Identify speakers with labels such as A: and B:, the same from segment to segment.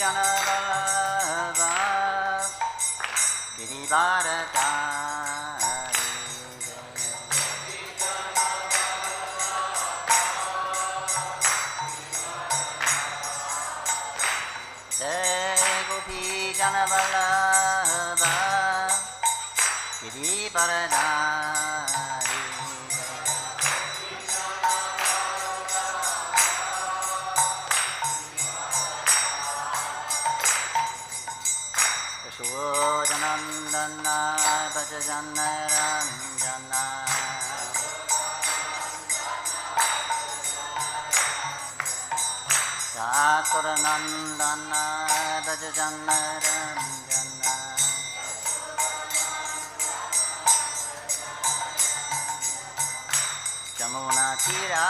A: Janavallabha Girivaradhari Jai Gopi Janavallabha Girivaradhari Yashodanandana Bhajana Ranjana Yasuranandana Bhajana Ranjana Jamuna Tira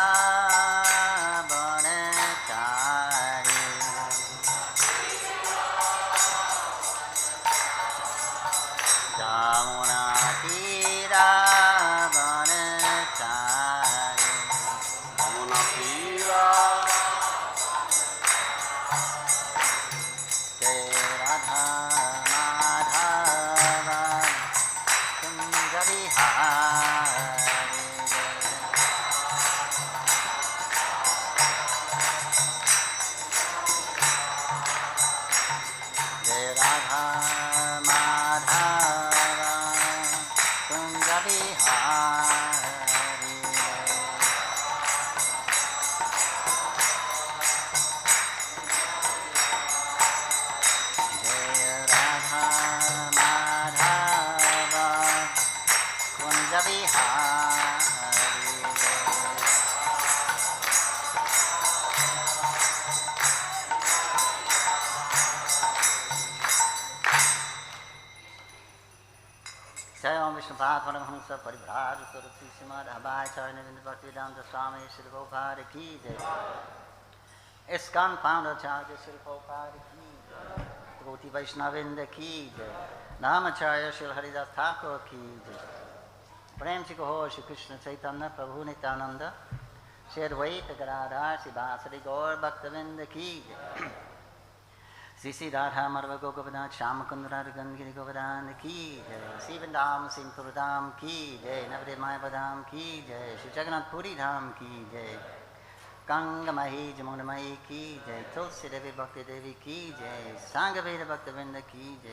A: Bonachari Jamuna Tira Bonachari Jamuna Tira Jai Radha Madhava Kunja Vihari Jai Radha Madhava Kunja Vihari Jai Radha Madhava Kunja Vihari Jai Om Vishnu Padmanabhamsa Paribhara Surati Srimad Abhayacharya Vinda Bhaktivedanta Swami Srila Prabhupada Ki Jai ISKCON Founder Acharya Srila Prabhupada Ki Jai Devotee Vaishnavinda Ki Jai Namacharya Srila Haridas Thakur Ki Jai Prem Chi Kaho Shri Krishna Chaitanya Prabhu Nityananda Shri Advaita Gadadhar Shri Vasari Gaur Bhaktavinda Ki Jai Sisi Radha Madhava Govardhan Shyamakund Radhagan Giri Govardhan Ki Jai Sri Vrindam Singapur Dham Ki Jai Navadip Mayapur Dham Ki Jai Shri Jagannath Puri Dham Ki Jai Ganga Mahi Jamuna Mahi Ki Jai Tulsi Devi Bhakti Devi Ki Jai Sangha Veda Bhaktavinda Ki Jai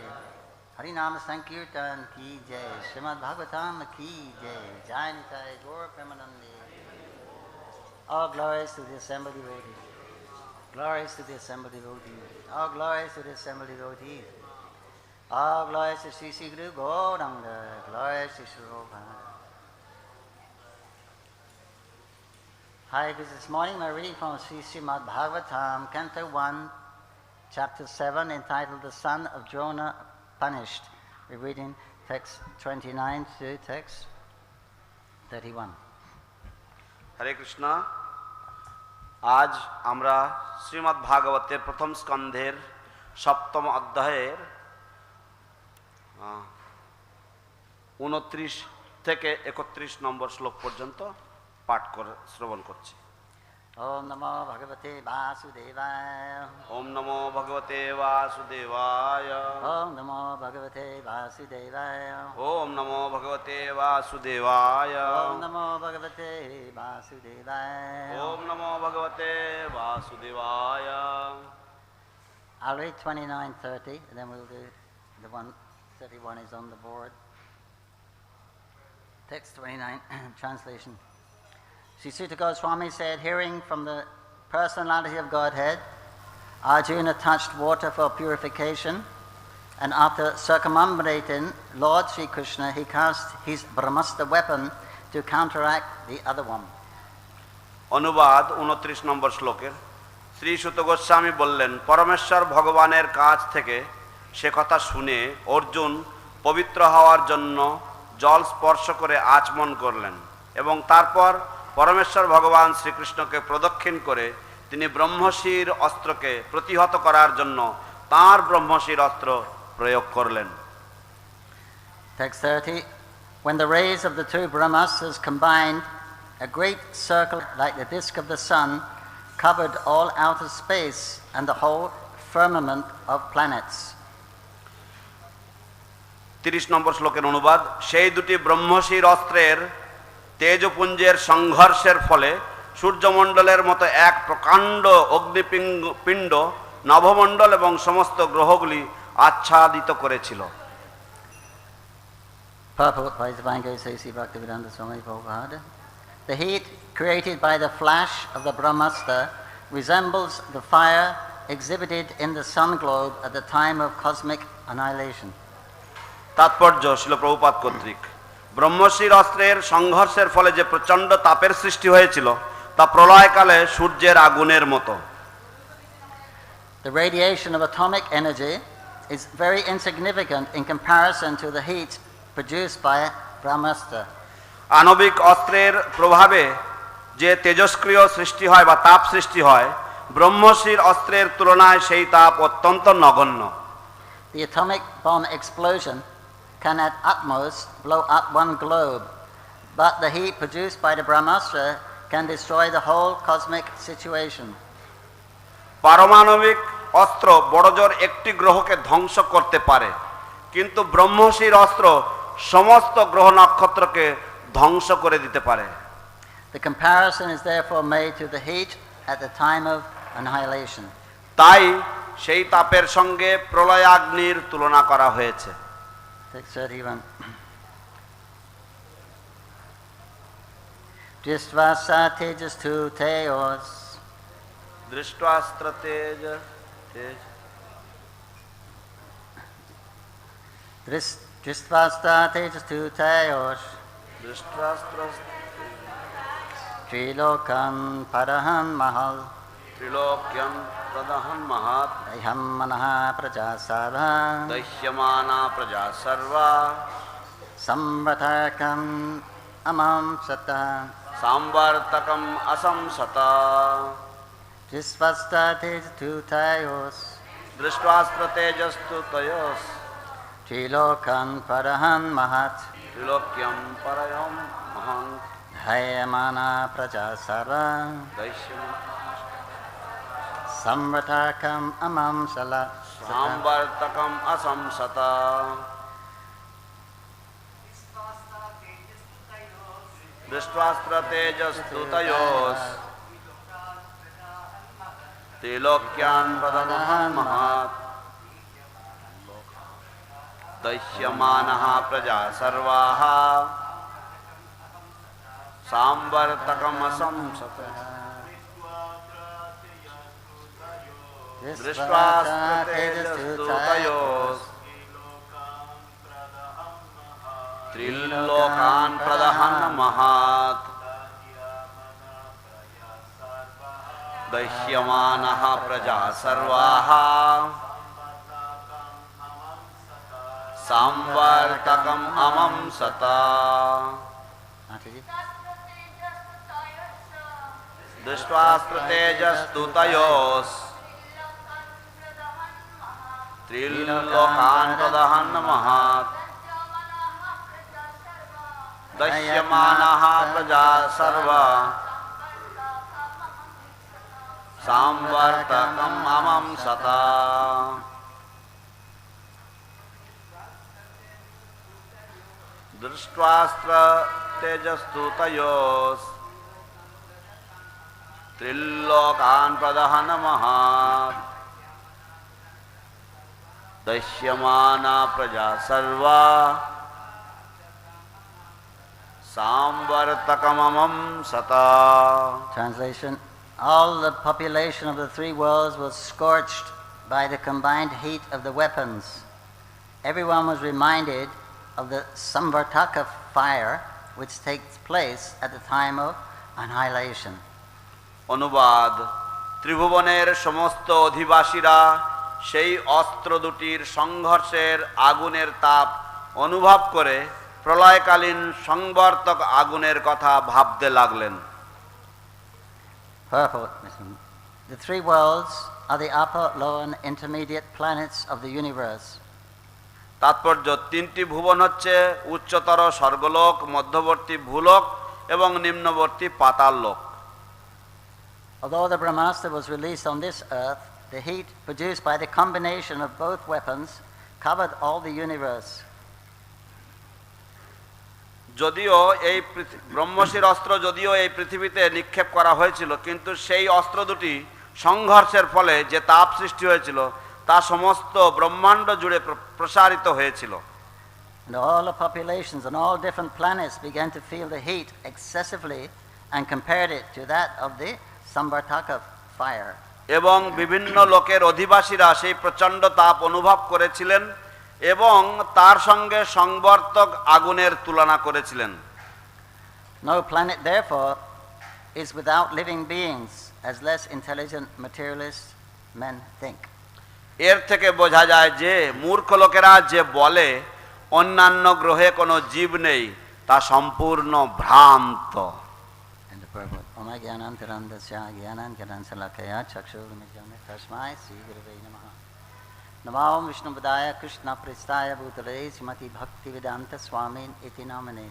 A: Harinama Sankirtan Ki Jai Srimad Bhagavatam Ki Jai Jai Nitai Gaur Premanandi All glories to the assembled devotees. Glories to the assembled devotees. All glories to the assembled devotees. All glories to Sri Sri Guru Gauranga. Glories to Sri Prabhupada. Hi, this morning we're reading from Sri Srimad Bhagavatam, Canto 1, Chapter 7, entitled The Son of Drona Punished. We're reading text 29 to text 31.
B: Hare Krishna. আজ আমরা শ্রীমদ্ ভাগবতের প্রথম স্কন্ধের সপ্তম অধ্যায়ের 29 থেকে 31 নম্বর শ্লোক পর্যন্ত পাঠ করে শ্রবণ করছি।
A: Om Namo Bhagavate Vasudevaya.
B: Om Namo Bhagavate Vasudevaya.
A: Om Namo Bhagavate Vasudevaya.
B: Om Namo Bhagavate Vasudevaya.
A: Om Namo Bhagavate Vasudevaya.
B: Om Namo Bhagavate Vasudevaya.
A: I'll read 29:30 and then we'll do the 131 is on the board. Text 29 translation. Sri Sutta Goswami said, hearing from the personality of Godhead, Arjuna touched water for purification, and after circumambulating Lord Sri Krishna, he cast his Brahmastra weapon to counteract the other one.
B: অনুবাদ 29 নম্বর শ্লোকের। শ্রী সুত গোস্বামী বললেন, পরমেশ্বর ভগবানের কাছ থেকে সে কথা শুনে অর্জুন পবিত্র হওয়ার জন্য জল স্পর্শ করে আচমন করলেন এবং তারপর পরমেশ্বর ভগবান শ্রীকৃষ্ণকে প্রদক্ষিণ করে তিনি ব্রহ্মশির অস্ত্রকে প্রতিহত করার জন্য তাঁর ব্রহ্মশির অস্ত্র প্রয়োগ করলেন।
A: Text 30. When the rays of the two Brahmastras combined, a great circle like the disk of the sun covered all outer space, and the whole firmament of planets.
B: 30 নম্বর শ্লোকের অনুবাদ, সেই দুটি ব্রহ্মশির অস্ত্রের তেজপুঞ্জের সংঘর্ষের ফলে সূর্যমণ্ডলের মতো এক প্রকাণ্ড অগ্নিপিণ্ড নভমণ্ডল এবং সমস্ত গ্রহগুলি আচ্ছাদিত করেছিল।
A: Purport by Divine Grace A.C. Bhaktivedanta Swami Prabhupada. The heat created by the flash of the Brahmastra resembles the fire exhibited in the sun globe at the time of cosmic annihilation.
B: তাৎপর্য শিল প্রভুপাদ কর্তৃক, ব্রহ্মশির অস্ত্রের সংঘর্ষের ফলে যে প্রচণ্ড তাপের সৃষ্টি হয়েছিল তা প্রলয়কালে সূর্যের আগুনের মতো।
A: The radiation of atomic energy is very insignificant in comparison to the heat produced by Brahmastra.
B: আণবিক অস্ত্রের প্রভাবে যে তেজস্ক্রিয় সৃষ্টি হয় বা তাপ সৃষ্টি হয়, ব্রহ্মশির অস্ত্রের তুলনায় সেই তাপ অত্যন্ত নগণ্য।
A: The atomic bomb explosion can at utmost blow up one globe, but the heat produced by the Brahmastra can destroy the whole cosmic situation.
B: পারমাণবিক অস্ত্র বড়জোর একটি গ্রহকে ধ্বংস করতে পারে, কিন্তু ব্রহ্মশির অস্ত্র সমস্ত গ্রহ নক্ষত্রকে ধ্বংস করে দিতে পারে।
A: The comparison is therefore made to the heat at the time of annihilation.
B: তাই সেই তাপের সঙ্গে প্রলয়াগ্নির তুলনা করা হয়েছে।
A: 631. Dristvasa tejas tu teos.
B: দৃষ্টাস্ত্র তেজ
A: Dristvasa tejas tu teos.
B: দৃষ্টাস্ত্র
A: Trilokan parahan mahal.
B: ত্রিলোক্যম প্রদহন মহাৎ
A: Dayham manaha prajasarva.
B: দহ্যমানা প্রজা সর্বা
A: Samvatakam amam sata.
B: সাম্বর্তকম অসংসত
A: Dristvasta tejas tu teos.
B: দৃষ্টাস্ত্র তেজস্তু তয়োস
A: Trilokan parahan mahat.
B: ত্রিলোক্যম পরয়ম মহান
A: Dayamana prajasarva.
B: দহ্যমানা
A: Samvatakam amam sala.
B: সাম্বর্তকম অসংসত দৃষ্টাস্ত্র তেজস্তু তয়োস ত্রিলোক্যান প্রদহন মহাৎ দহ্যমানः প্রজা সর্বাः সাম্বর্তকম অসংসত দৃষ্টাস্ত্র তেজস্তু তয়োস ত্রিলোকান প্রদহন মহাৎ দহ্যমানः প্রজা সর্বাः সাম্বর্তকম অমম সত দৃষ্টাস্ত্র তেজস্তু তয়োস ত্রিলোকান প্রদহন মহাৎ দহ্যমানः প্রজা সর্বা সাম্বর্তকম অমম সত দৃষ্টাস্ত্র তেজস্তু তয়োস ত্রিলোকান প্রদহন মহাৎ দহ্যমানা প্রজা সর্বা সাম্বর্তকমমম সত
A: Translation. All the population of the three worlds was scorched by the combined heat of the weapons. Everyone was reminded of the Samvartaka fire which takes place at the time of annihilation.
B: অনুবাদ, ত্রিভুবনের সমস্ত অধিবাসীরা সেই অস্ত্র দুটির সংঘর্ষের আগুনের তাপ অনুভব করে প্রলয়কালীন সংবর্তক আগুনের কথা ভাবতে লাগলেন।
A: Purport. The three worlds are the upper, lower and intermediate planets of the universe.
B: তাৎপর্য, তিনটি ভুবন হচ্ছে উচ্চতর স্বর্গলোক, মধ্যবর্তী ভূলোক এবং নিম্নবর্তী পাতাল লোক।
A: Although the Brahmastra was released on this earth, the heat produced by the combination of both weapons covered all the universe.
B: যদিও এই ব্রহ্মশির অস্ত্র যদিও এই পৃথিবীতে নিক্ষেপ করা হয়েছিল, কিন্তু সেই অস্ত্র দুটি সংঘর্ষের ফলে যে তাপ সৃষ্টি হয়েছিল তা সমস্ত ব্রহ্মাণ্ড জুড়ে প্রসারিত হয়েছিল।
A: And all the populations on all different planets began to feel the heat excessively and compared it to that of the Samvartaka fire.
B: এবং বিভিন্ন লোকের অধিবাসীরা সেই প্রচণ্ড তাপ অনুভব করেছিলেন এবং তার সঙ্গে সংবর্তক আগুনের তুলনা করেছিলেন।
A: No planet therefore is without living beings, as less intelligent materialist men think.
B: এর থেকে বোঝা যায় যে মূর্খ লোকেরা যে বলে অন্যান্য গ্রহে কোনো জীব নেই তা সম্পূর্ণ ভ্রান্ত।
A: Oma Gyanantarandasya Gyanankaransalakaya Chakshurumijyame Tasmai Sri Gurave Namaha. Namo Vishnuvadaya Krishna Pristaya Bhutale Srimati Bhaktivedanta Swamin Iti Namane.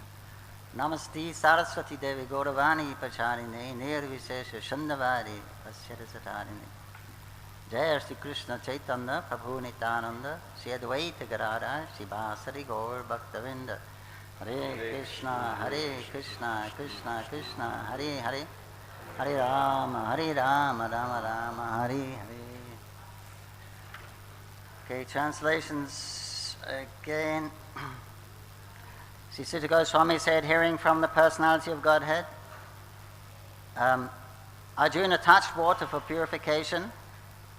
A: Namaste Saraswati Devi Gauravani Pacharine Nirvishesha Shandavari Pasyarasatarine. Jai Shri Krishna Chaitanya Prabhu Nityananda Shri Advaita Gadadhar Shri Vasari Gaur Bhaktavinda. Hare Krishna Krishna Krishna Hare Hare Hare Rama Rama Rama Hare Hare. Okay, translations again. Sri Sutta Goswami said, hearing from the personality of Godhead, Arjuna touched water for purification,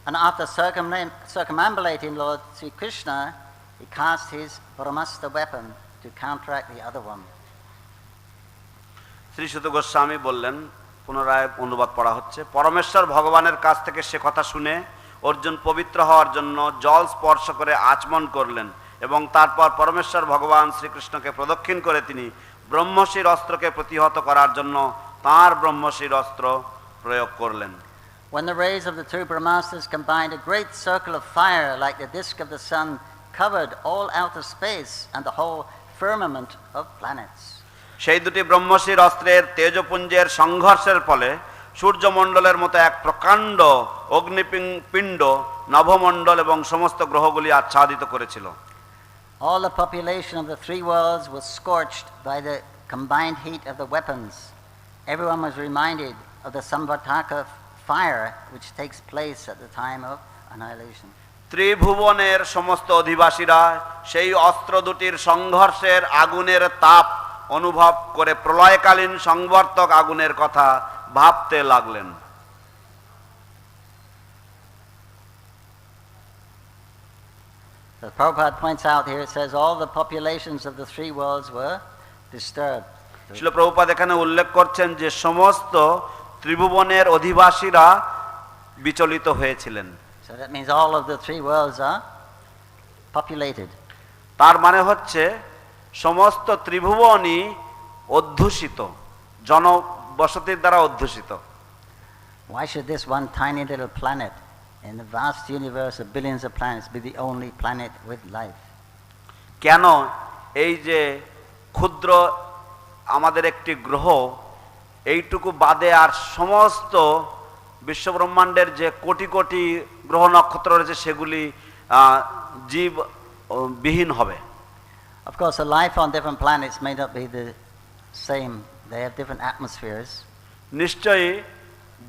A: and after circumambulating Lord Sri Krishna, he cast his Brahmastra weapon to counteract the other one.
B: Shri সুত গোস্বামী বললেন, পুনরায় অনুবাদ পড়া হচ্ছে, পরমেশ্বর ভগবানের কাছ থেকে সে কথা শুনে অর্জুন পবিত্র হওয়ার জন্য জল স্পর্শ করে আচমন করলেন এবং তারপর পরমেশ্বর ভগবান শ্রীকৃষ্ণকে প্রদক্ষিণ করে তিনি ব্রহ্মশির অস্ত্রকে প্রতিহত করার জন্য তাঁর ব্রহ্মশির অস্ত্র প্রয়োগ করলেন।
A: When the rays of the two Brahmastras combined, a great circle of fire like the disk of the sun covered all outer space and the whole firmament of planets.
B: সেই দুটি ব্রহ্মশির অস্ত্রের তেজপুঞ্জের সংঘর্ষের ফলে সূর্যমণ্ডলের মতো এক প্রকাণ্ড অগ্নিপিণ্ড নভমণ্ডল এবং সমস্ত গ্রহগুলি আচ্ছাদিত করেছিল।
A: All the population of the three worlds was scorched by the combined heat of the weapons. Everyone was reminded of the Samvartaka fire which takes place at the time of annihilation.
B: ত্রিভুবনের সমস্ত অধিবাসীরা সেই অস্ত্র দুটির সংঘর্ষের আগুনের তাপ অনুভব করে প্রলয়কালীন সংবর্তক আগুনের কথা ভাবতে লাগলেন।
A: The Prabhupada points out here, it says all the populations of the three worlds were disturbed.
B: শিল প্রভুপাদ এখানে উল্লেখ করছেন যে সমস্ত ত্রিভুবনের অধিবাসীরা বিচলিত হয়েছিলেন।
A: So that means all of the three worlds are populated.
B: তার মানে হচ্ছে সমস্ত ত্রিভুবনই অধ্যুষিত, জনবসতির দ্বারা অধ্যুষিত।
A: Why should this one tiny little planet in the vast universe of billions of planets be the only planet with life?
B: কেন এই যে ক্ষুদ্র আমাদের একটি গ্রহ, এইটুকু বাদে আর সমস্ত বিশ্বব্রহ্মাণ্ডের যে কোটি কোটি গ্রহ নক্ষত্র রয়েছে সেগুলি জীব বিহীন হবে?
A: Of course, the life on different planets may not be the same. They have different atmospheres.
B: নিশ্চয়ই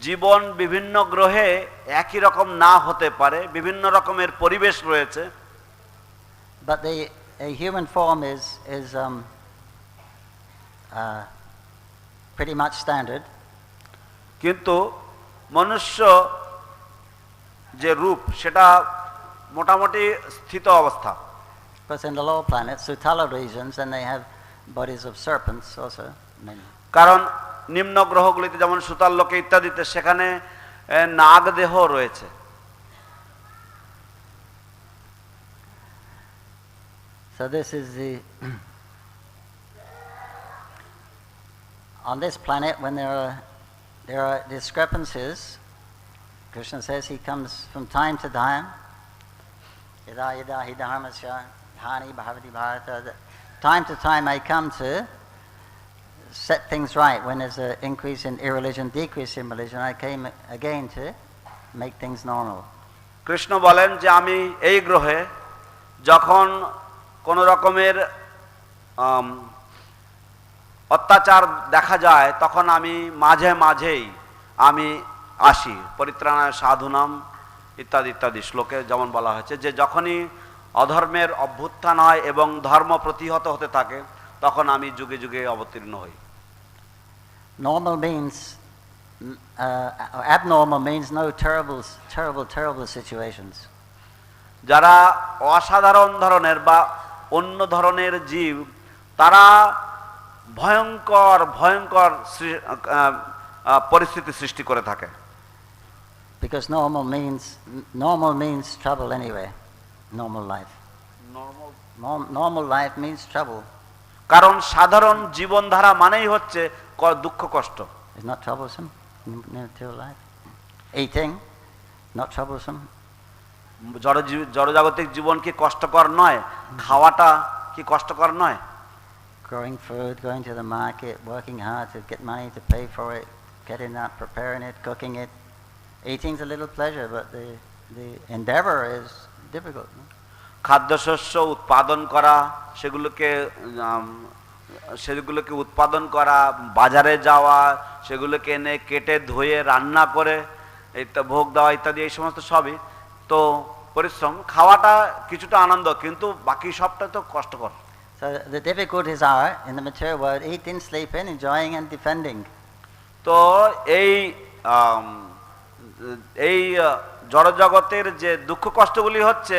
B: জীবন বিভিন্ন গ্রহে একই রকম না হতে পারে, বিভিন্ন রকমের পরিবেশ রয়েছে।
A: But a human form is pretty much standard.
B: কিন্তু মনুষ্য যে রূপ সেটা মোটামুটি স্থিত অবস্থা।
A: Because in the lower planets, Sutala regions, and they have bodies of serpents also.
B: কারণ নিম্ন গ্রহগুলিতে যেমন সুতাল লোকে ইত্যাদিতে সেখানে নাগ দেহ রয়েছে।
A: So this is the on this planet when there are discrepancies. Krishna says he comes from time to time. Yada yada hi dharmasya dhani bhavati bharata. Time to time I come to set things right. When there's an increase in irreligion, decrease in religion, I came again to make things normal.
B: Krishna বলেন যে আমি এই গ্রহে যখন কোন রকমের অত্যাচার দেখা যায় তখন আমি মাঝে মাঝেই আমি আসি, পরিত্রাণায় সাধুনাম ইত্যাদি ইত্যাদি শ্লোকে যেমন বলা হয়েছে যে যখনই অধর্মের অভ্যুত্থান হয় এবং ধর্ম প্রতিহত হতে থাকে তখন আমি যুগে যুগে অবতীর্ণ হই।
A: Normal means abnormal means no terrible situations.
B: যারা অসাধারণ ধরনের বা অন্য ধরনের জীব তারা ভয়ঙ্কর ভয়ঙ্কর পরিস্থিতি সৃষ্টি করে থাকে।
A: Because normal means trouble anyway. Normal life. Normal life means trouble.
B: কারণ সাধারণ জীবনধারা মানেই হচ্ছে দুঃখ কষ্ট।
A: It's not troublesome. Natural life. Eating, not troublesome.
B: জড়জাগতিক জীবন কি কষ্টকর নয়? খাওয়াটা কি কষ্টকর নয়?
A: Growing food, going to the market, working hard to get money to pay for it, getting out, preparing it, cooking it. Eating's a little pleasure, but the endeavor is difficult.
B: খাদ্যশস্য উৎপাদন করা, সেগুলোকে উৎপাদন করা, বাজারে যাওয়া, সেগুলোকে এনে কেটে ধুয়ে রান্না করে ভোগ দেওয়া ইত্যাদি এই সমস্ত সবই তো পরিশ্রম। খাওয়াটা কিছুটা আনন্দ, কিন্তু বাকি সবটা তো কষ্টকর।
A: So the difficulties are in the material world: eating, sleeping, enjoying, and defending.
B: তো এই জড়জগতের যে দুঃখ কষ্টগুলি হচ্ছে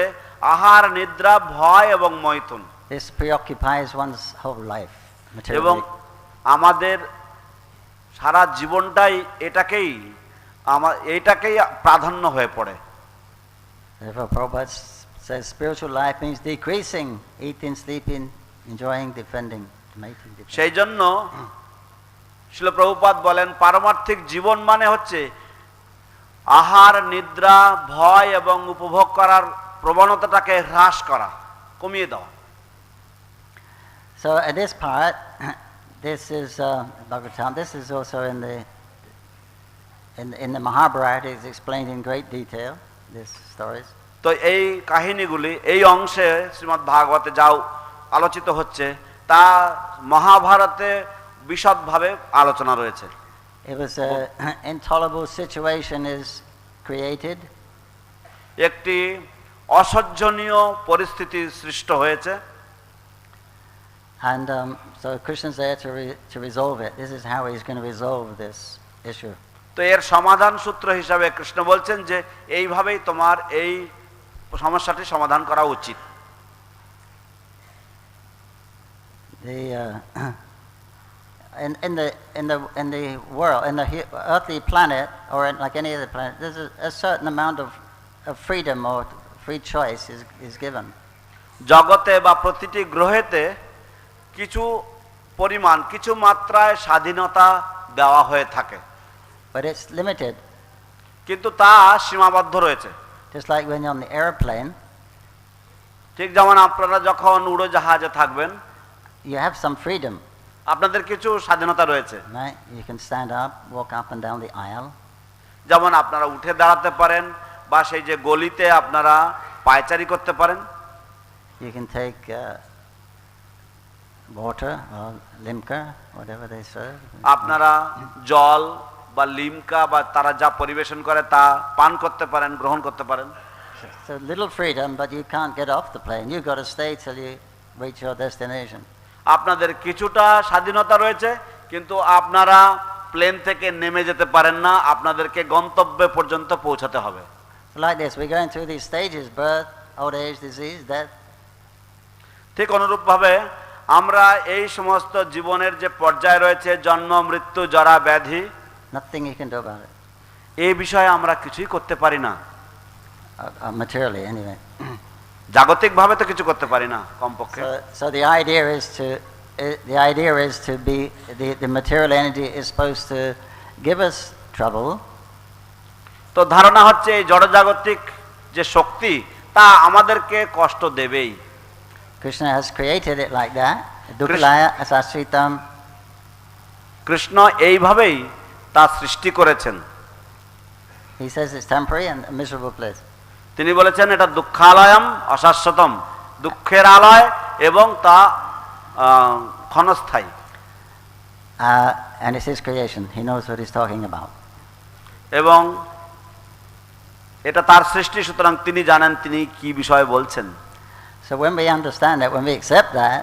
B: আহার, নিদ্রা, ভয় এবং মৈথুন।
A: This preoccupies one's whole life.
B: এবং আমাদের সারা জীবনটাই এটাকেই প্রাধান্য হয়ে পড়ে।
A: Therefore, Prabhupada says spiritual life means decreasing, eating, sleeping, enjoying, defending, mating.
B: সেই জন্য শ্রীল প্রভুপাদ বলেন পারমার্থিক জীবন মানে হচ্ছে আহার, নিদ্রা, ভয় এবং উপভোগ করার প্রবণতাটাকে হ্রাস করা, কমিয়ে দেওয়া।
A: So at this part, this is Bhagavatam. This is also in the Mahabharata. It's explained in great detail. These stories.
B: তো এই কাহিনীগুলি এই অংশে শ্রীমদ্ ভাগবতে যাও আলোচিত হচ্ছে তা মহাভারতে বিশদভাবে আলোচনা রয়েছে।
A: It was an intolerable situation is created.
B: একটি অসহ্যনীয় পরিস্থিতি সৃষ্ট হয়েছে।
A: And so Krishna's there to resolve it. This is how he's going to resolve this issue.
B: তো এর সমাধান সূত্র হিসাবে কৃষ্ণ বলছেন যে এইভাবেই তোমার এই সমস্যাটি সমাধান করা উচিত।
A: In the world, in the earthly planet, or like any other planet, there's a certain amount of freedom or free choice is given.
B: জগতে বা প্রতিটি গ্রহেতে কিছু পরিমাণ, কিছু মাত্রায় স্বাধীনতা দেওয়া হয়ে থাকে।
A: But it's limited.
B: কিন্তু তা সীমাবদ্ধ রয়েছে।
A: Just like when you're on the airplane,
B: ঠিক যেমন আপনারা যখন উড়োজাহাজে থাকবেন,
A: you have some freedom.
B: আপনাদের কিছু স্বাধীনতা রয়েছে।
A: Right? You can stand up, walk up and down the aisle.
B: যেমন আপনারা উঠে দাঁড়াতে পারেন বা সেই যে গলিতে আপনারা পায়চারি করতে পারেন।
A: You can take water or limca, whatever they serve.
B: আপনারা জল বা লিমকা বা তারা যা পরিবেশন করে তা পান করতে পারেন, গ্রহণ করতে পারেন।
A: So little freedom, but you can't get off the plane. You've got to stay till you reach your destination.
B: আপনাদের কিছুটা স্বাধীনতা রয়েছে, কিন্তু আপনারা প্লেন থেকে নেমে যেতে পারেন না, আপনাদেরকে গন্তব্যে পর্যন্ত পৌঁছাতে হবে।
A: So like this, we're going through these stages: birth, old age, disease, death.
B: ঠিক অনুরূপভাবে আমরা এই সমস্ত জীবনের যে পর্যায় রয়েছে, জন্ম, মৃত্যু, জরা, ব্যাধি,
A: Nothing you can do about it.
B: এই বিষয়ে আমরা কিছুই করতে পারি না।
A: Materially, anyway.
B: জাগতিকভাবে তো কিছু করতে পারি না কমপক্ষে।
A: So the idea is to be the material energy is supposed to give us trouble.
B: তো ধারণা হচ্ছে এই জড়জাগতিক যে শক্তি তা আমাদেরকে কষ্ট দেবেই।
A: Krishna has created it like that. Dukkhalaya asasritam.
B: Krishna এইভাবেই তা সৃষ্টি করেছেন।
A: He says it's temporary and a miserable place.
B: তিনি বলেছেন এটা দুঃখালয়ম অশাশ্বতম, দুঃখের আলয় এবং তা ক্ষণস্থায়ী।
A: And it's his creation. He knows what he's talking about.
B: এবং এটা তার সৃষ্টি, সুতরাং তিনি জানেন তিনি কি বিষয়ে বলছেন।
A: So when we understand that, when we accept that,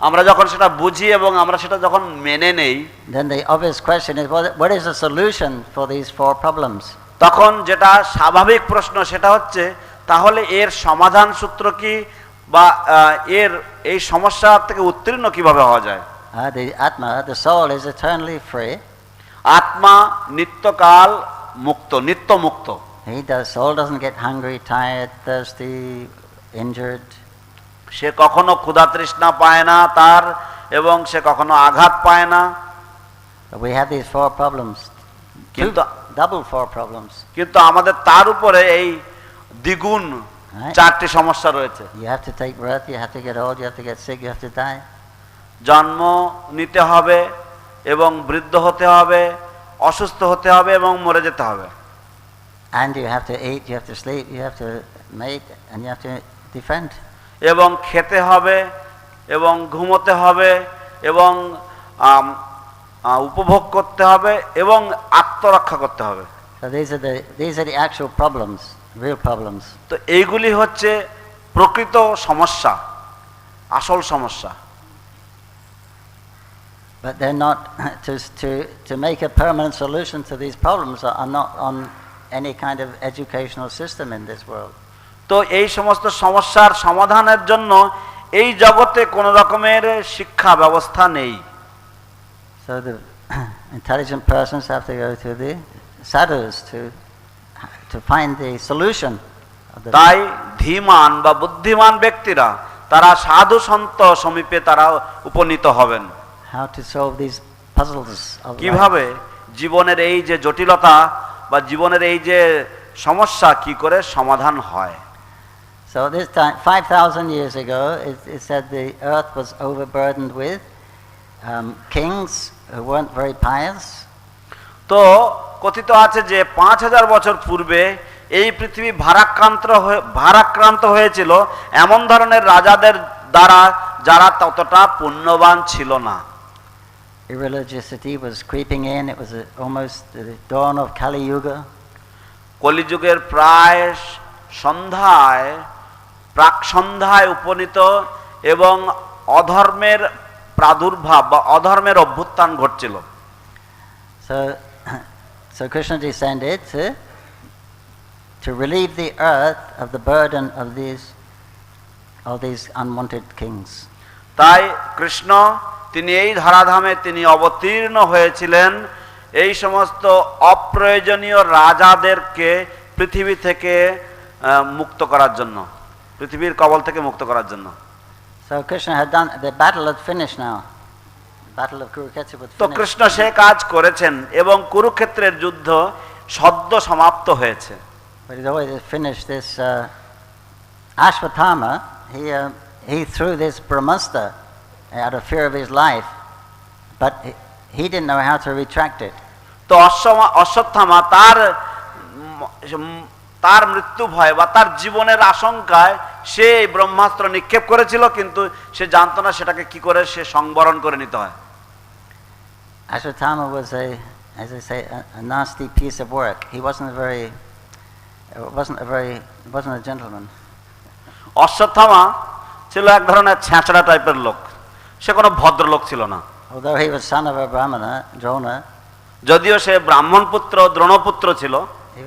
B: আমরা যখন সেটা বুঝি এবং আমরা সেটা যখন মেনে নেই,
A: then the obvious question is, what is the solution for these four problems?
B: তখন যেটা স্বাভাবিক প্রশ্ন সেটা হচ্ছে, তাহলে এর সমাধান সূত্র কি, বা এর এই সমস্যা থেকে উত্তীর্ণ কিভাবে হওয়া যায়?
A: The Atma, the soul, is eternally free.
B: আত্মা নিত্যকাল মুক্ত, নিত্য মুক্ত।
A: Soul doesn't get hungry, tired, thirsty, injured.
B: সে কখনো ক্ষুধা তৃষ্ণা পায় না তার, এবং সে কখনো আঘাত পায় না।
A: But we have these four problems, double four problems.
B: কিন্তু আমাদের তার উপরে এই দ্বিগুণ চারটি সমস্যা রয়েছে।
A: You have to take birth, you have to get old, you have to get sick, you have to die.
B: জন্ম নিতে হবে এবং বৃদ্ধ হতে হবে, অসুস্থ হতে হবে এবং মরে যেতে হবে।
A: And you have to eat, you have to sleep, you have to mate, and you have to defend.
B: এবং খেতে হবে এবং ঘুমোতে হবে এবং উপভোগ করতে হবে এবং আত্মরক্ষা করতে হবে।
A: So these are the actual problems, real problems.
B: তো এইগুলি হচ্ছে প্রকৃত সমস্যা, আসল সমস্যা।
A: But they're not to make a permanent solution to these problems are not on any kind of educational system in this world.
B: তো এই সমস্ত সমস্যার সমাধানের জন্য এই জগতে কোন রকমের শিক্ষা ব্যবস্থা নেই।
A: So the intelligent persons have to go to the sadhus to find the solution.
B: তাই ধীমান বা বুদ্ধিমান ব্যক্তিরা তারা সাধু সন্ত সমীপে তারা উপনীত হবেন।
A: How to solve these puzzles of
B: কিভাবে জীবনের এই যে জটিলতা বা জীবনের এই যে সমস্যা কি করে সমাধান হয়।
A: So this time 5,000 years ago it said the earth was overburdened with kings who weren't very pious.
B: তো কথিত আছে যে 5000 বছর পূর্বে এই পৃথিবী ভারাক্রান্ত হয়েছিল এমন ধরনের রাজাদের দ্বারা যারা ততটা পুণ্যবান ছিল না।
A: Irreligiosity was creeping in. It was almost the dawn of Kali Yuga.
B: কলিযুগের প্রায় সন্ধ্যায়, প্রাক সন্ধ্যায় উপনীত এবং অধর্মের প্রাদুর্ভাব বা অধর্মের অভ্যুত্থান ঘটছিল।
A: So Krishna descended to relieve the earth of the burden of these unwanted kings.
B: তাই কৃষ্ণ তিনি এই ধরাধামে তিনি অবতীর্ণ হয়েছিলেন এই সমস্ত অপ্রয়োজনীয় রাজাদেরকে পৃথিবী থেকে মুক্ত করার জন্য, পৃথিবীর কবল থেকে মুক্ত করার জন্য।
A: So Krishna had done, the battle had finished now. The battle of Kurukshetra was finished.
B: তো কৃষ্ণ সে কাজ করেছেন এবং কুরুক্ষেত্রের যুদ্ধ সদ্য সমাপ্ত হয়েছে।
A: But he'd always finished this Ashwatthama. He threw this Brahmastra out of fear of his life, but he didn't know how to retract it.
B: তো অশ্বত্থামা তার মৃত্যু ভয় বা তার জীবনের আশঙ্কায় সে ব্রহ্মাস্ত্র নিক্ষেপ করেছিল, কিন্তু সে জানতো না সেটাকে কি করে সে সংবরণ করে নিতে হয়।
A: Ashwatthama was as I say, a nasty piece of work. He wasn't a gentleman.
B: Ashwatthama ছিল এক ধরনের ছ্যাঁচড়া টাইপের লোক, সে কোনো ভদ্রলোক ছিল না।
A: Although he was son of a Brahmana, Drona,
B: যদিও সে ব্রাহ্মণ পুত্র, দ্রোণপুত্র ছিল,
A: he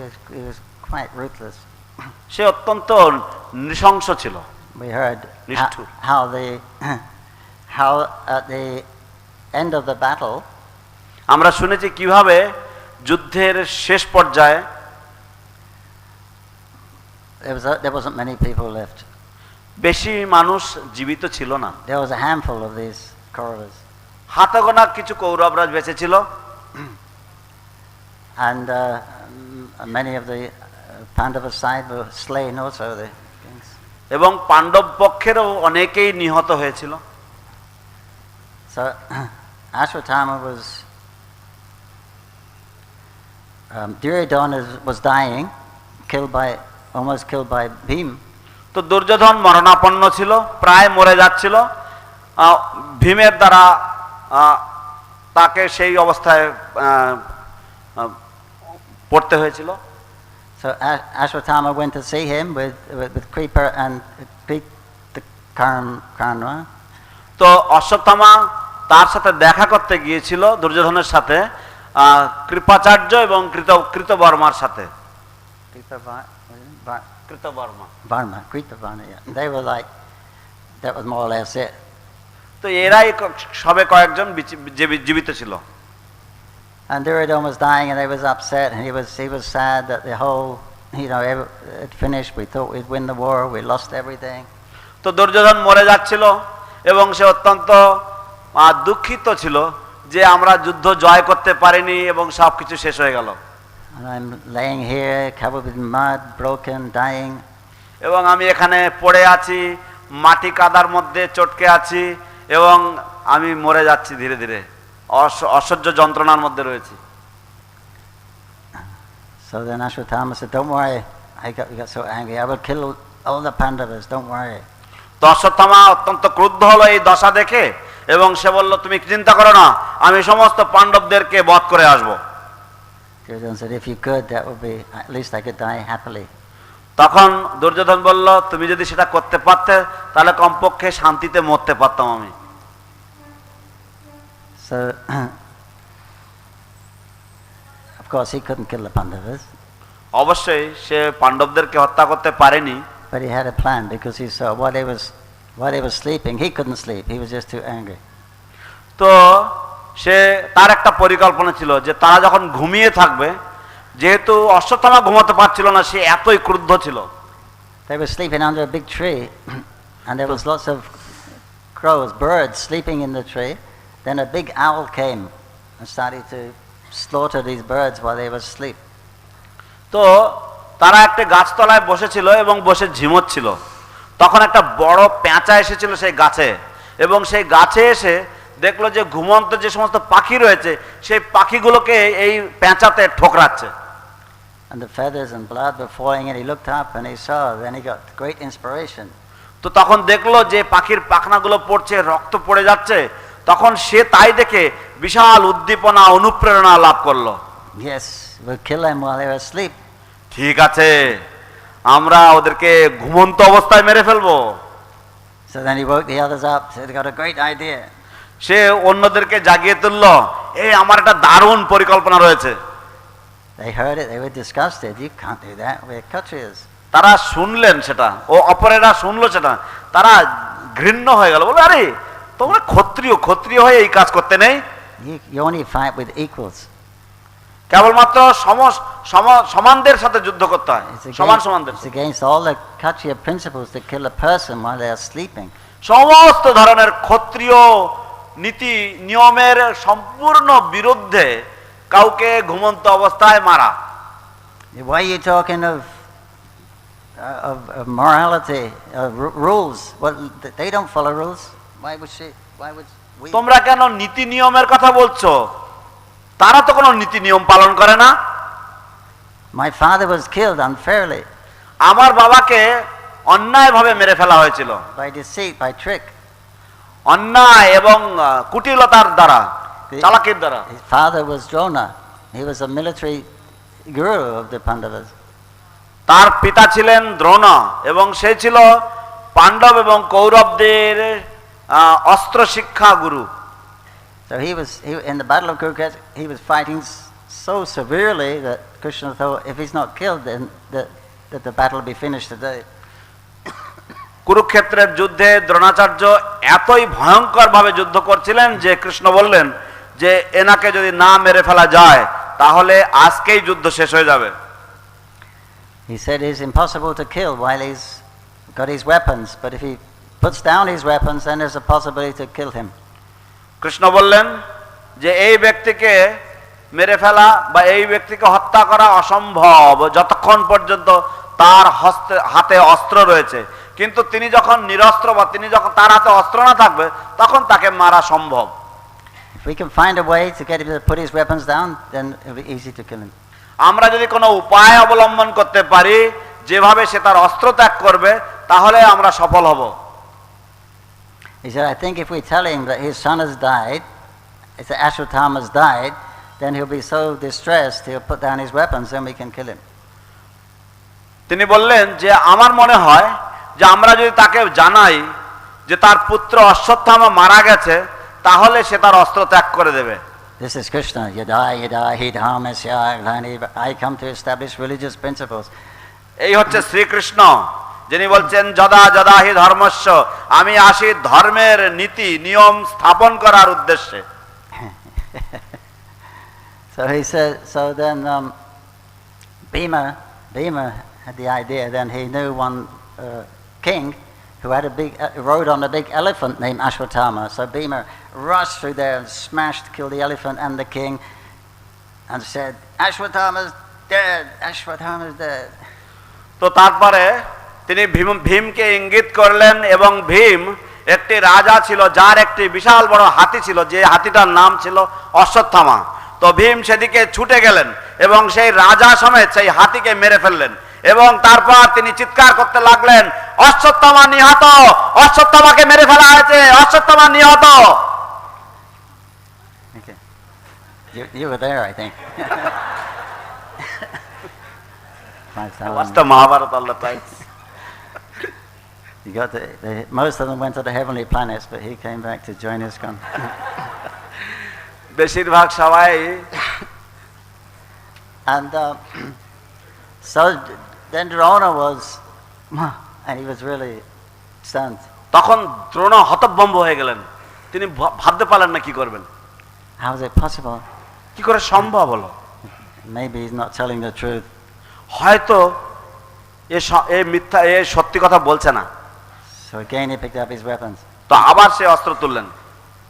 A: was quite ruthless.
B: সে অত্যন্ত নৃশংস ছিল।
A: We heard
B: নিষ্ঠুর।
A: how at the end of the battle,
B: আমরা শুনেছি কিভাবে যুদ্ধের শেষ পর্যায়ে
A: there wasn't many people left.
B: বেশি মানুষ জীবিত ছিল না।
A: There was a handful of these Kauravas.
B: হাতে গোনা কিছু কৌরবরা বেঁচে ছিল।
A: And many of the Pandava side were slain also, the kings.
B: এবং পাণ্ডব পক্ষেরও অনেকেই নিহত হয়েছিল।
A: So Ashwatthama was Duryodhana was dying, killed by almost killed by Bhim.
B: তো দুর্যোধন মরণাপন্ন ছিল, প্রায় মরে যাচ্ছিল। ভীমের দ্বারা তাকে সেই অবস্থায় পড়তে হয়েছিল।
A: So Ashwatthama went to see him with Kripa and Karna.
B: তো অশ্বত্থামা তার সাথে দেখা করতে গিয়েছিল দুর্যোধনের সাথে, কৃপাচার্য এবং কৃতবর্মার সাথে।
A: Kritavārma, yeah. They were like, that was more or less it.
B: তো এরাই সবে কয়েকজন জীবিত ছিল।
A: And Duryodhana was dying, and he was upset, and he was sad that the whole, it finished. We thought we'd win the war, we lost everything.
B: তো দুর্যোধন মরে যাচ্ছিল এবং সে অত্যন্ত দুঃখিত ছিল যে আমরা যুদ্ধ জয় করতে পারিনি এবং সবকিছু শেষ হয়ে গেল।
A: And I'm laying here covered with mud, broken, dying.
B: এবং আমি এখানে পড়ে আছি, মাটি কাদার মধ্যে চটকে আছি এবং আমি মরে যাচ্ছি ধীরে ধীরে, অসহ্য যন্ত্রণার মধ্যে রয়েছি।
A: So then Ashwatthama said, "Don't worry, I got so angry. I will kill all the Pandavas. Don't worry."
B: তো অশ্বত্থামা অত্যন্ত ক্রুদ্ধ হলো এই দশা দেখে এবং সে বলল, তুমি চিন্তা করো না, আমি সমস্ত পাণ্ডবদেরকে বধ করে আসবো।
A: Duryodhana said, "If you could, that would be, at least I could die happily."
B: তখন দুর্যোধন বলল, তুমি যদি সেটা করতে পারতে তাহলে কমপক্ষে শান্তিতে মরতে পারতাম আমি।
A: So, of course, he couldn't kill the Pandavas.
B: অবশ্যই সে পাণ্ডবদেরকে হত্যা করতে পারেনি,
A: But he had a plan, because he saw while they were sleeping, he couldn't sleep. He was just too angry.
B: তো সে তার একটা পরিকল্পনা ছিল যে তারা যখন ঘুমিয়ে থাকবে, যেহেতু অশ্বত্থামা ঘুমাতে পারছিল না, সে এতই ক্রুদ্ধ ছিল।
A: They were sleeping under a big tree, and there was lots of crows, birds sleeping in the tree. Then a big owl came and started to slaughter these birds while they were asleep.
B: তো তারা একটা গাছতলায় বসেছিল এবং বসে ঝিমোচ্ছিল। তখন একটা বড় পেঁচা এসেছিল সেই গাছে, এবং সেই গাছে এসে দেখলো যে ঘুমন্ত যে সমস্ত পাখি রয়েছে সেই পাখিগুলোকে এই পেঁচাতে ঠোকরাচ্ছে।
A: And the feathers and blood were falling, and he looked up and he saw. Then he got great inspiration.
B: তো তখন দেখলো যে পাখির পাখনাগুলো পড়ছে, রক্ত পড়ে যাচ্ছে। তখন সে তাই দেখে বিশাল উদ্দীপনা, অনুপ্রেরণা লাভ করলো।
A: Yes, we'll kill them while they were asleep.
B: ঠিক আছে, আমরা ওদেরকে ঘুমন্ত অবস্থায় মেরে ফেলবো।
A: So then he woke the others up. Said, "Got a great idea."
B: সে অন্যদেরকে জাগিয়ে তুললো, এই আমার একটা দারুণ পরিকল্পনা রয়েছে।
A: They heard it. They were disgusted. You can't do that. We're Kshatriyas.
B: তারা শুনলেন সেটা, ও অপরেরা শুনলো সেটা, তারা ঘৃণ্য হয়ে গেল, বলে, আরে তোমরা ক্ষত্রিয় হয়ে এই কাজ করতে নেই।
A: You only fight with equals.
B: কেবলমাত্র সমানদের সাথে যুদ্ধ করতে হয়, সমানদের।
A: It's against all the Kshatriya principles to kill a person while they are sleeping.
B: সমস্ত ধরনের ক্ষত্রিয় নীতি নিয়মের সম্পূর্ণ বিরুদ্ধে কাউকে ঘুমন্ত অবস্থায় মারা।
A: Why are you talking of morality, rules? Well, they don't follow rules. Why would we?
B: তোমরা কেন নীতি নিয়মের কথা বলছো? তারা তো কোনো নীতি নিয়ম পালন করে না।
A: My father was killed unfairly.
B: আমার বাবাকে অন্যায়ভাবে মেরে ফেলা হয়েছিল,
A: By deceit, by trick.
B: অন্যায় এবং কুটিলতার দ্বারা, চালাকির দ্বারা।
A: His father was Drona. He was a military guru of the Pandavas.
B: তার পিতা ছিলেন দ্রোণ এবং সে ছিল পাণ্ডব এবং কৌরবদের অস্ত্র শিক্ষা গুরু।
A: So he in the battle of Kurukshetra, he was fighting so severely that Krishna thought, if he's not killed, then that the battle will be finished today.
B: কুরুক্ষেত্রের যুদ্ধে দ্রোণাচার্য এতই ভয়ঙ্কর ভাবে যুদ্ধ করছিলেন যে কৃষ্ণ বললেন যে এনাকে যদি না মেরে ফেলা যায় তাহলে আজকেই যুদ্ধ শেষ হয়ে যাবে।
A: He said it's impossible to kill while he's got his weapons, but if he puts down his weapons, then there's a possibility to kill him.
B: Krishna বললেন যে এই ব্যক্তিকে মেরে ফেলা বা এই ব্যক্তিকে হত্যা করা অসম্ভব যতক্ষণ পর্যন্ত তার হাতে অস্ত্র রয়েছে, কিন্তু তিনি যখন নিরস্ত্র বা তিনি যখন তার হাতে অস্ত্র না থাকবে তখন তাকে মারা সম্ভব।
A: If we can find a way to get him to put his weapons down, then it'll be easy to kill him.
B: আমরা যদি কোনো উপায় অবলম্বন করতে পারি যেভাবে সে তার অস্ত্র ত্যাগ করবে তাহলে আমরা সফল হব।
A: He said, I think if we tell him that his son has died, if the Ashwatthama has died, then he'll be so distressed, he'll put down his weapons, then we can kill him.
B: তিনি বললেন যে আমার মনে হয় যে আমরা যদি তাকে জানাই যে তার পুত্র অশ্বত্থামা মারা গেছে, তাহলে সে তার অস্ত্র ত্যাগ করে দেবে।
A: This is Krishna. Yada yada hi dharmasya glani. I come to establish religious principles.
B: এই হচ্ছে শ্রীকৃষ্ণ, যিনি বলছেন যদা যদা হি ধর্মস্য, আমি আসি ধর্মের নীতি নিয়ম স্থাপন করার উদ্দেশ্যে।
A: So he said. So then Bhima had the idea. Then he knew one king who had rode on a big elephant named Ashwatthama. So Bhima rushed through there and smashed, killed the elephant and the king, and said, Ashwatthama's dead, Ashwatthama's dead.
B: তো তারপরে তিনি ভীমকে ইঙ্গিত করলেন, এবং ভীম একটি রাজা ছিল যার একটি বিশাল বড় হাতি ছিল, যে হাতিটার নাম ছিল অশ্বত্থামা। তো ভীম সেদিকে ছুটে গেলেন এবং সেই রাজা সমেত সেই হাতিকে মেরে ফেললেন, এবং তারপর তিনি চিৎকার করতে লাগলেন, অশ্বত্থামা নিহত, অশ্বত্থামাকে মেরে ফেলা হয়েছে, অশ্বত্থামা নিহত।
A: Okay. You were there, I think.
B: What's the Mahabharata all the time?
A: You got most of them went to the heavenly planets, but he came back to join his con.
B: বেশিরভাগ সবাই।
A: And so then Drona was, and he was really stunned.
B: তখন দ্রোণ হতভম্ব হয়ে গেলেন, তিনি ভাবতে পারলেন না কি করবেন।
A: How is it possible?
B: কি করে সম্ভব হলো?
A: Maybe he's not telling the truth.
B: হয়তো এ মিথ্যা, এ সত্যি কথা বলছে না।
A: So again he picked up his weapons.
B: তো আবার সে অস্ত্র তুললেন,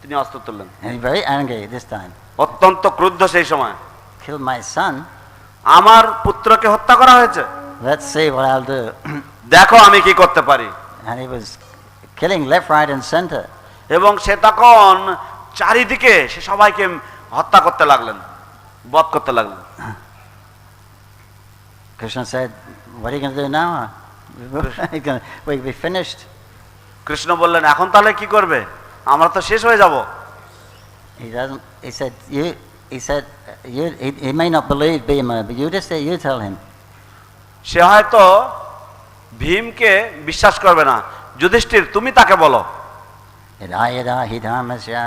B: তিনি অস্ত্র তুললেন।
A: And he's very angry this time.
B: অত্যন্ত ক্রুদ্ধ সেই সময়।
A: Killed my son.
B: আমার পুত্রকে হত্যা করা হয়েছে,
A: Let's see what I'll do.
B: দেখো আমি কি করতে পারি।
A: And he was killing left, right, and center.
B: এবং সে তখন চারিদিকে সে সবাইকে হত্যা করতে লাগলেন, বধ করতে লাগলেন।
A: Krishna said, what are you going to do now? We'll be finished.
B: Krishna বললেন, এখন তাহলে কি করবে? আমরা তো শেষ হয়ে যাব।
A: He doesn't. He said, he may not believe Bhima, but you just say, you tell him.
B: সে হয়তো ভীমকে বিশ্বাস করবে না। যুধিষ্ঠির, তুমি তাকে বলো।
A: Yada hi dharmasya.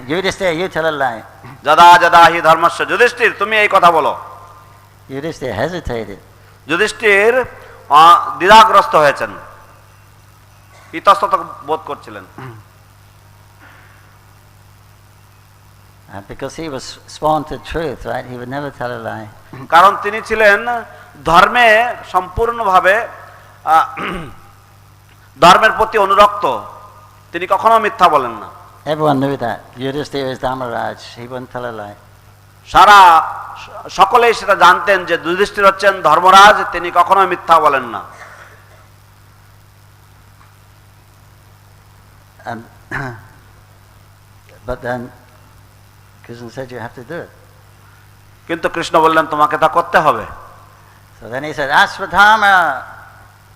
A: You just say, you tell a lie.
B: যদা যদা হি ধর্মস্য, যুধিষ্ঠির তুমি এই কথা বলো।
A: Yudhishthira hesitated.
B: যুধিষ্ঠির দ্বিধাগ্রস্ত হয়েছেন, ইতস্তত বোধ করছিলেন।
A: Because he was sworn to truth, right? He would never tell a lie.
B: কারণ তিনি ছিলেন ধর্মে সম্পূর্ণভাবে ধর্মের প্রতি অনুরক্ত, তিনি কখনো মিথ্যা বলেন না।
A: Everyone knew that. Yudhishthira is Dharmaraj. He wouldn't tell a lie.
B: সারা সকলেই সেটা জানতেন যে যুধিষ্ঠির হচ্ছেন ধর্মরাজ, তিনি কখনো মিথ্যা বলেন না।
A: But then Krishna said you have to do it.
B: কিন্তু কৃষ্ণ বললেন তোমাকে তা করতে হবে।
A: So then he said, Ashwatthama,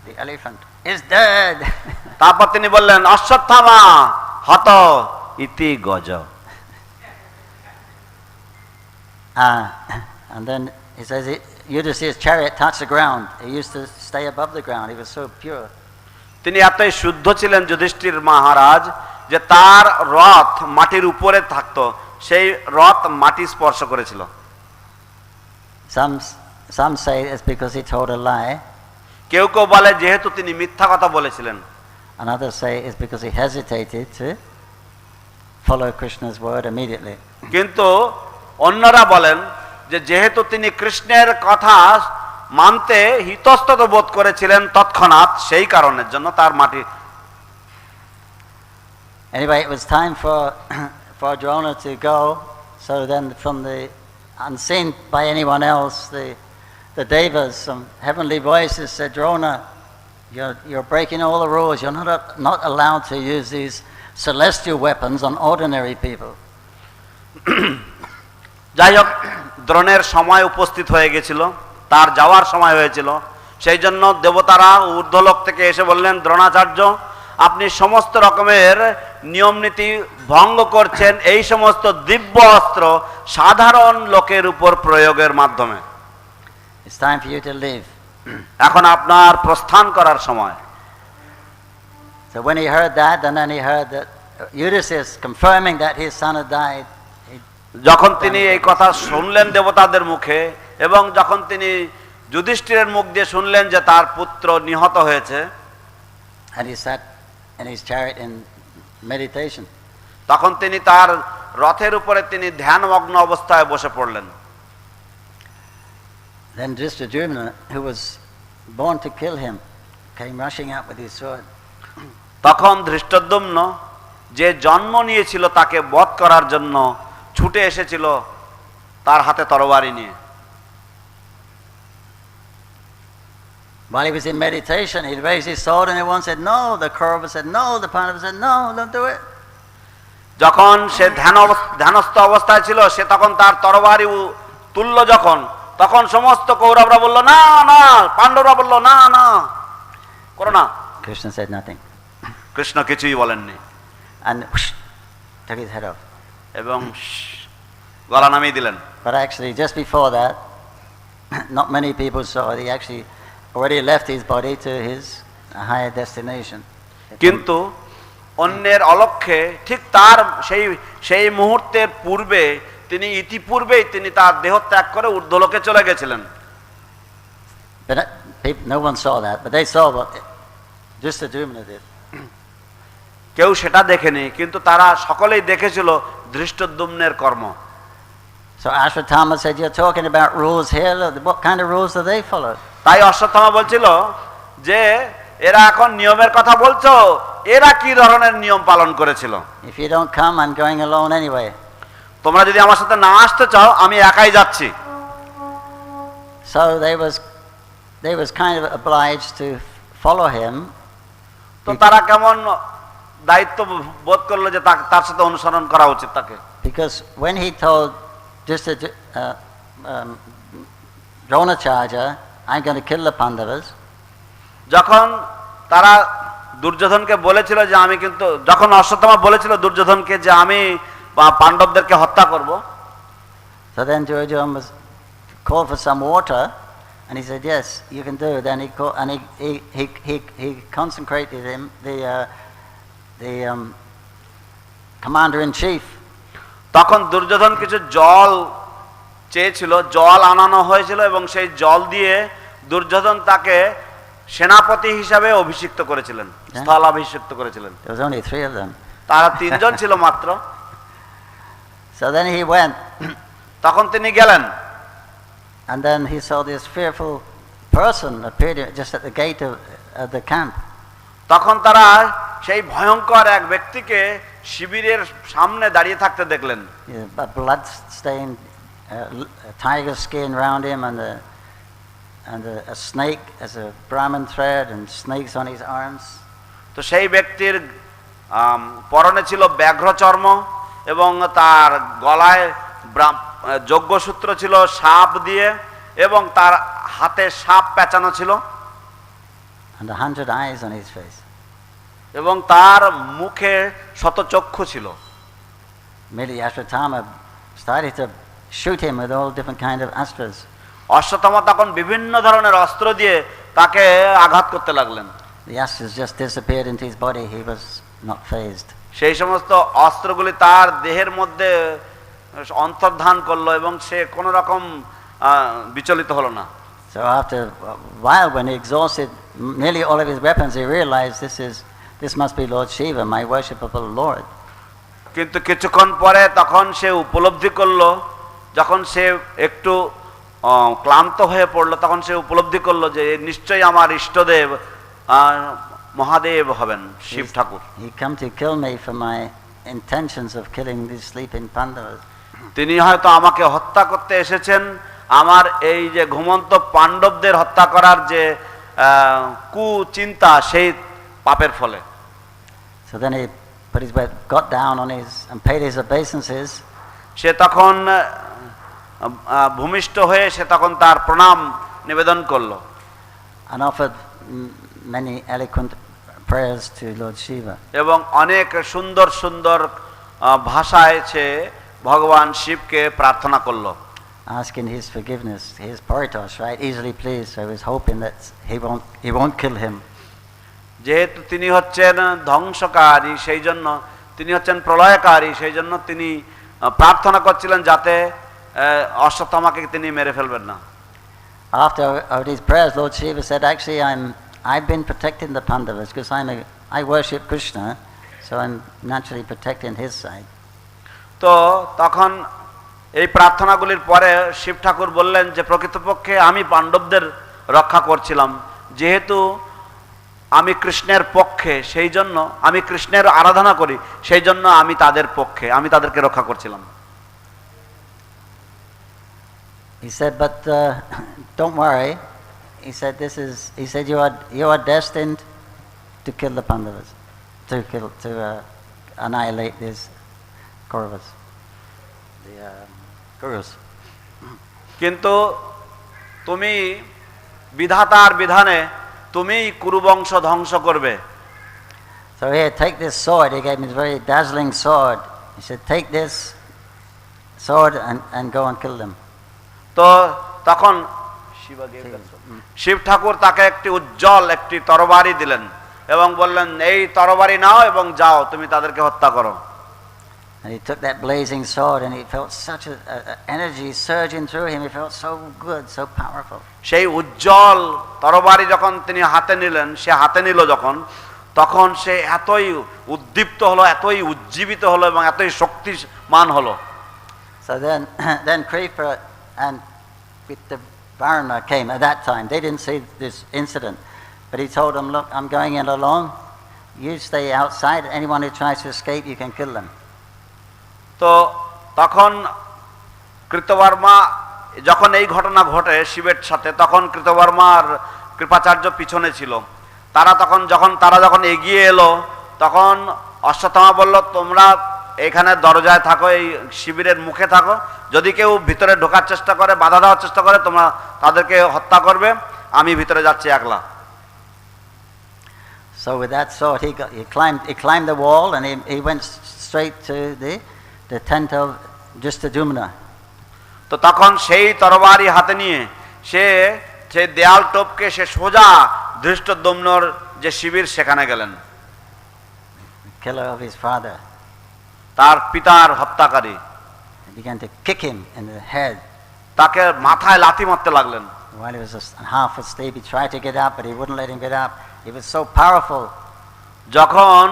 A: the elephant, is dead.
B: তারপর তিনি বললেন, অশ্বত্থামা হত ইতি গজ।
A: And then he says, Yudhishthira's chariot touched the ground. He used to stay above the ground. He was so pure.
B: তিনি এতই শুদ্ধ ছিলেন যুধিষ্ঠির মহারাজ যে তার রথ মাটির উপরে থাকতো, সেই রথ মাটি স্পর্শ করেছিল।
A: Some say it's because he told a lie.
B: কেউ কেউ বলে যেহেতু তিনি মিথ্যা কথা বলেছিলেন।
A: And others say it's because he hesitated to follow Krishna's word immediately.
B: কিন্তু অন্যরা বলেন যে যেহেতু তিনি কৃষ্ণের কথা মানতে ইতস্তত বোধ করেছিলেন তৎক্ষণাৎ, সেই কারণের জন্য তার মাটি।
A: Anyway, it was time for Drona to go. So then from the unseen by anyone else, the devas, some heavenly voices said, Drona, you're breaking all the rules. You're not allowed to use these celestial weapons on ordinary people.
B: যাই হোক, দ্রোণের সময় উপস্থিত হয়ে গেছিল, তার যাওয়ার সময় হয়েছিল। সেই জন্য দেবতারা ঊর্ধ্বলোক থেকে এসে বললেন, দ্রোণাচার্য আপনি সমস্ত রকমের নিয়ম নীতি ভঙ্গ করছেন এই সমস্ত দিব্য অস্ত্র সাধারণ লোকের উপর প্রয়োগের মাধ্যমে।
A: It's time for you to leave.
B: এখন আপনার প্রস্থান করার সময়।
A: So when he heard that, and then he heard that Ulysses confirming that his son had died.
B: যখন তিনি এই কথা শুনলেন দেবতাদের মুখে, এবং যখন তিনি যুধিষ্ঠিরের মুখ দিয়ে শুনলেন যে তার পুত্র নিহত হয়েছে,
A: And he sat in his chariot in meditation.
B: তখন তিনি তার রথের উপরে তিনি ধ্যানমগ্ন অবস্থায় বসে পড়লেন।
A: Then Drishtadyumna, who was born to kill him, came rushing out with his sword.
B: তখন ধৃষ্টদ্যুম্ন যে জন্ম নিয়েছিল তাকে বধ করার জন্য ছুটে এসেছিল তার হাতে তরবারি নিয়ে।
A: While he was in meditation, he raised his sword and everyone said, no, the Kauravas said, no, the Pandavas said, no, don't do it.
B: যখন সে ধ্যানস্থ অবস্থায় ছিল, সে তখন তার তরবারি তুলল যখন, তখন সমস্ত কৌরবরা বলল না না, পাণ্ডবরা বলল না না, করো না।
A: Krishna said nothing.
B: কৃষ্ণ কিছুই বলেননি,
A: And whoosh, took his head off.
B: এবং গলা নামিয়ে দিলেন।
A: But actually, just before that, not many people saw it. He actually already left his body to his higher destination.
B: কিন্তু অন্যের অলক্ষ্যে ঠিক তার সেই মুহূর্তের পূর্বে তিনি ইতিপূর্বেই তিনি তার দেহ ত্যাগ করে ঊর্ধ্বলোকে চলে গেছিলেন।
A: But no one saw that, but they saw what Drishtadyumna did.
B: কেউ সেটা দেখেনি, কিন্তু তারা সকলেই দেখেছিল ধৃষ্টদ্যুম্নের কর্ম।
A: So Ashwatthama said, you're talking about rules here. What kind of rules do they follow?
B: তাই অশ্বত্থামা বলছিল যে এরা এখন নিয়মের কথা বলছো, এরা কি ধরনের নিয়ম পালন করেছিল?
A: If you don't come, I'm going alone anyway.
B: তোমরা যদি আমার সাথে না আসতে চাও, আমি একাই যাচ্ছি।
A: So they was kind of obliged to follow him.
B: তো তারা কেমন দায়িত্ব বোধ করলো যে তার সাথে অনুসরণ করা উচিত তাকে।
A: Because when he told Dronacharya, I'm going to kill the Pandavas.
B: যখন তারা দুর্যোধনকে বলেছিল যে আমি কিন্তু, যখন অশ্বত্থামা বলেছিল দুর্যোধনকে যে আমি পাণ্ডবদেরকে হত্যা করব,
A: So then Duryodhana was called for some water, and he said, yes, you can do it. Then he consecrated him, the commander-in-chief.
B: তখন দুর্যোধন কিছু জল চেয়েছিল, জল আনানো হয়েছিল, এবং সেই জল দিয়ে দুর্যোধন তাকে সেনাপতি হিসাবে অভিষিক্ত করেছিলেন, স্থলাভিষিক্ত করেছিলেন।
A: There was only 3 of them.
B: তারা 3 জন ছিল মাত্র।
A: So then he went,
B: তখন তিনি গেলেন,
A: and then he saw this fearful person appeared just at the gate of the camp.
B: তখন তারা সেই ভয়ঙ্কর এক ব্যক্তিকে শিবিরের সামনে দাঁড়িয়ে থাকতে দেখলেন।
A: A blood-stained tiger skin around him, and a snake as a Brahmin thread, and snakes on his arms.
B: তো সেই ব্যক্তির পরনে ছিল ব্যাঘ্র চর্ম, এবং তার গলায় যজ্ঞসূত্র ছিল সাপ দিয়ে, এবং তার হাতে সাপ পেঁচানো ছিল,
A: and 100 eyes on his face.
B: এবং তার মুখে শতচক্ষু ছিল।
A: Immediately Ashwatthama started to shoot him with all different kind of astras.
B: Ashwatthama তখন বিভিন্ন ধরনের অস্ত্র দিয়ে তাকে আঘাত করতে লাগলেন।
A: The astras just disappeared into his body. He was not fazed.
B: সেই সমস্ত অস্ত্রগুলি তার দেহের মধ্যে অন্তর্ধান করলো, এবং সে কোন রকম বিচলিত হলো না।
A: So after a while, when he exhausted nearly all of his weapons, he realized this must be Lord Shiva, my worshipable Lord.
B: কিন্তু কিছুক্ষণ পরে তখন সে উপলব্ধি করলো, যখন সে একটু ক্লান্ত হয়ে পড়লো, তখন সে উপলব্ধি করলো যে নিশ্চয়ই আমার ইষ্টদেব মহাদেব হবেন, শিব ঠাকুর।
A: He come to kill me for my intentions of killing these sleeping Pandavas.
B: তিনি হয়তো আমাকে হত্যা করতে এসেছেন আমার এই যে ঘুমন্ত পাণ্ডবদের হত্যা করার যে কুচিন্তা, সেই পাপের ফলে।
A: So then he got down on and paid his obeisances.
B: সে তখন ভূমিষ্ঠ হয়ে সে তখন তার প্রণাম নিবেদন করলো।
A: and offered many eloquent prayers to Lord Shiva.
B: এবং অনেক সুন্দর সুন্দর ভাষায় সে ভগবান শিবকে প্রার্থনা করলো,
A: asking his forgiveness. His Paritos, right? Easily pleased. So he was hoping that he won't kill him.
B: যেহেতু তিনি হচ্ছেন ধ্বংসকারী, সেই জন্য তিনি হচ্ছেন প্রলয়কারী, সেই জন্য তিনি প্রার্থনা করছিলেন যাতে অশ্বত্থামাকে তিনি মেরে ফেলবেন না।
A: After these prayers, Lord Shiva said, actually, I've been protecting the Pandavas because I worship Krishna, so I'm naturally protecting his side.
B: তো তখন এই প্রার্থনাগুলির পরে শিব ঠাকুর বললেন যে প্রকৃতপক্ষে আমি পাণ্ডবদের রক্ষা করছিলাম, যেহেতু আমি কৃষ্ণের পক্ষে, সেই জন্য আমি কৃষ্ণের আরাধনা করি, সেই জন্য আমি তাদের পক্ষে, আমি তাদেরকে রক্ষা করছিলাম।
A: He said, but don't worry. He said you are destined to kill the Pandavas, to annihilate these Kauravas, the Kurus.
B: কিন্তু তুমি বিধাতার বিধানে তুমি কুরুবংশ ধ্বংস করবে।
A: So here, take this sword. He gave me this very dazzling sword. He said, take this sword and go and kill them.
B: তো তখন শিব ঠাকুর তাকে একটি উজ্জ্বল একটি তরবারি দিলেন এবং বললেন, এই তরবারি নাও এবং যাও, তুমি তাদেরকে হত্যা করো।
A: And he took that blazing sword and he felt such a energy surging through him. He felt so good, so powerful.
B: সেই উজ্জ্বল তরবারি যখন তিনি হাতে নিলেন, সে হাতে নিল যখন, তখন সে এতই উদ্দীপ্ত হলো, এতই উজ্জীবিত হলো এবং এতই শক্তিমান হলো।
A: So then Kripa and the Varuna came at that time. They didn't see this incident, but he told them, look, I'm going in alone. You stay outside. Anyone who tries to escape, you can kill them.
B: তো তখন কৃতবর্মা, যখন এই ঘটনা ঘটে শিবের সাথে, তখন কৃতবর্মা আর কৃপাচার্য পিছনে ছিল। তারা যখন এগিয়ে এলো, তখন অশ্বত্থামা বলল, তোমরা এখানে দরজায় থাকো, এই শিবিরের মুখে থাকো, যদি কেউ ভিতরে ঢোকার চেষ্টা করে, বাধা দেওয়ার চেষ্টা করে, তোমরা তাদেরকে হত্যা করবে, আমি ভিতরে যাচ্ছি একলা।
A: So with that sword, he climbed the wall and he went straight to the tent of Drishtadyumna.
B: তো তখন সেই তরবারি হাতে নিয়ে সে দেয়াল টপকে সে সোজা ধৃষ্টদ্যুম্নর যে শিবির সেখানে গেলেন।
A: Killer of his father.
B: তার পিতার হত্যাকারী।
A: He began to kick him in the head.
B: তাকে মাথায় লাথি মারতে লাগলেন।
A: While he was half asleep, he tried to get up, but he wouldn't let him get up. He was so powerful.
B: যখন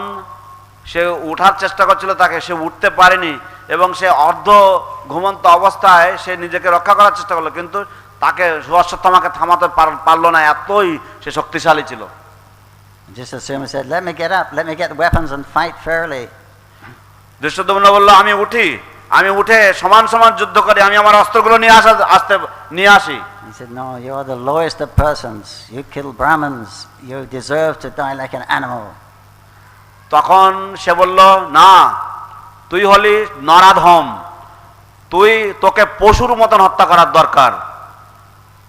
B: সে উঠার চেষ্টা করছিল, তাকে সে উঠতে পারেনি এবং সে অর্ধ ঘুমন্ত অবস্থায় সে নিজেকে রক্ষা করার চেষ্টা করলো, কিন্তু তাকে অশ্বত্থামাকে থামাতে পারলো না, এতই সে শক্তিশালী ছিল।
A: Just as soon as he said, let me get up, let me get the weapons and fight fairly.
B: Dhrishtadyumna বলল, আমি উঠে সমান সমান যুদ্ধ করি, আমি আমার অস্ত্রগুলো নিয়ে আসি।
A: He said, no, you are the lowest of persons. You kill Brahmins. You deserve to die like an animal.
B: তখন সে বলল, না, তুই হলি নরাধম, তোকে পশুর মতন হত্যা করার দরকার।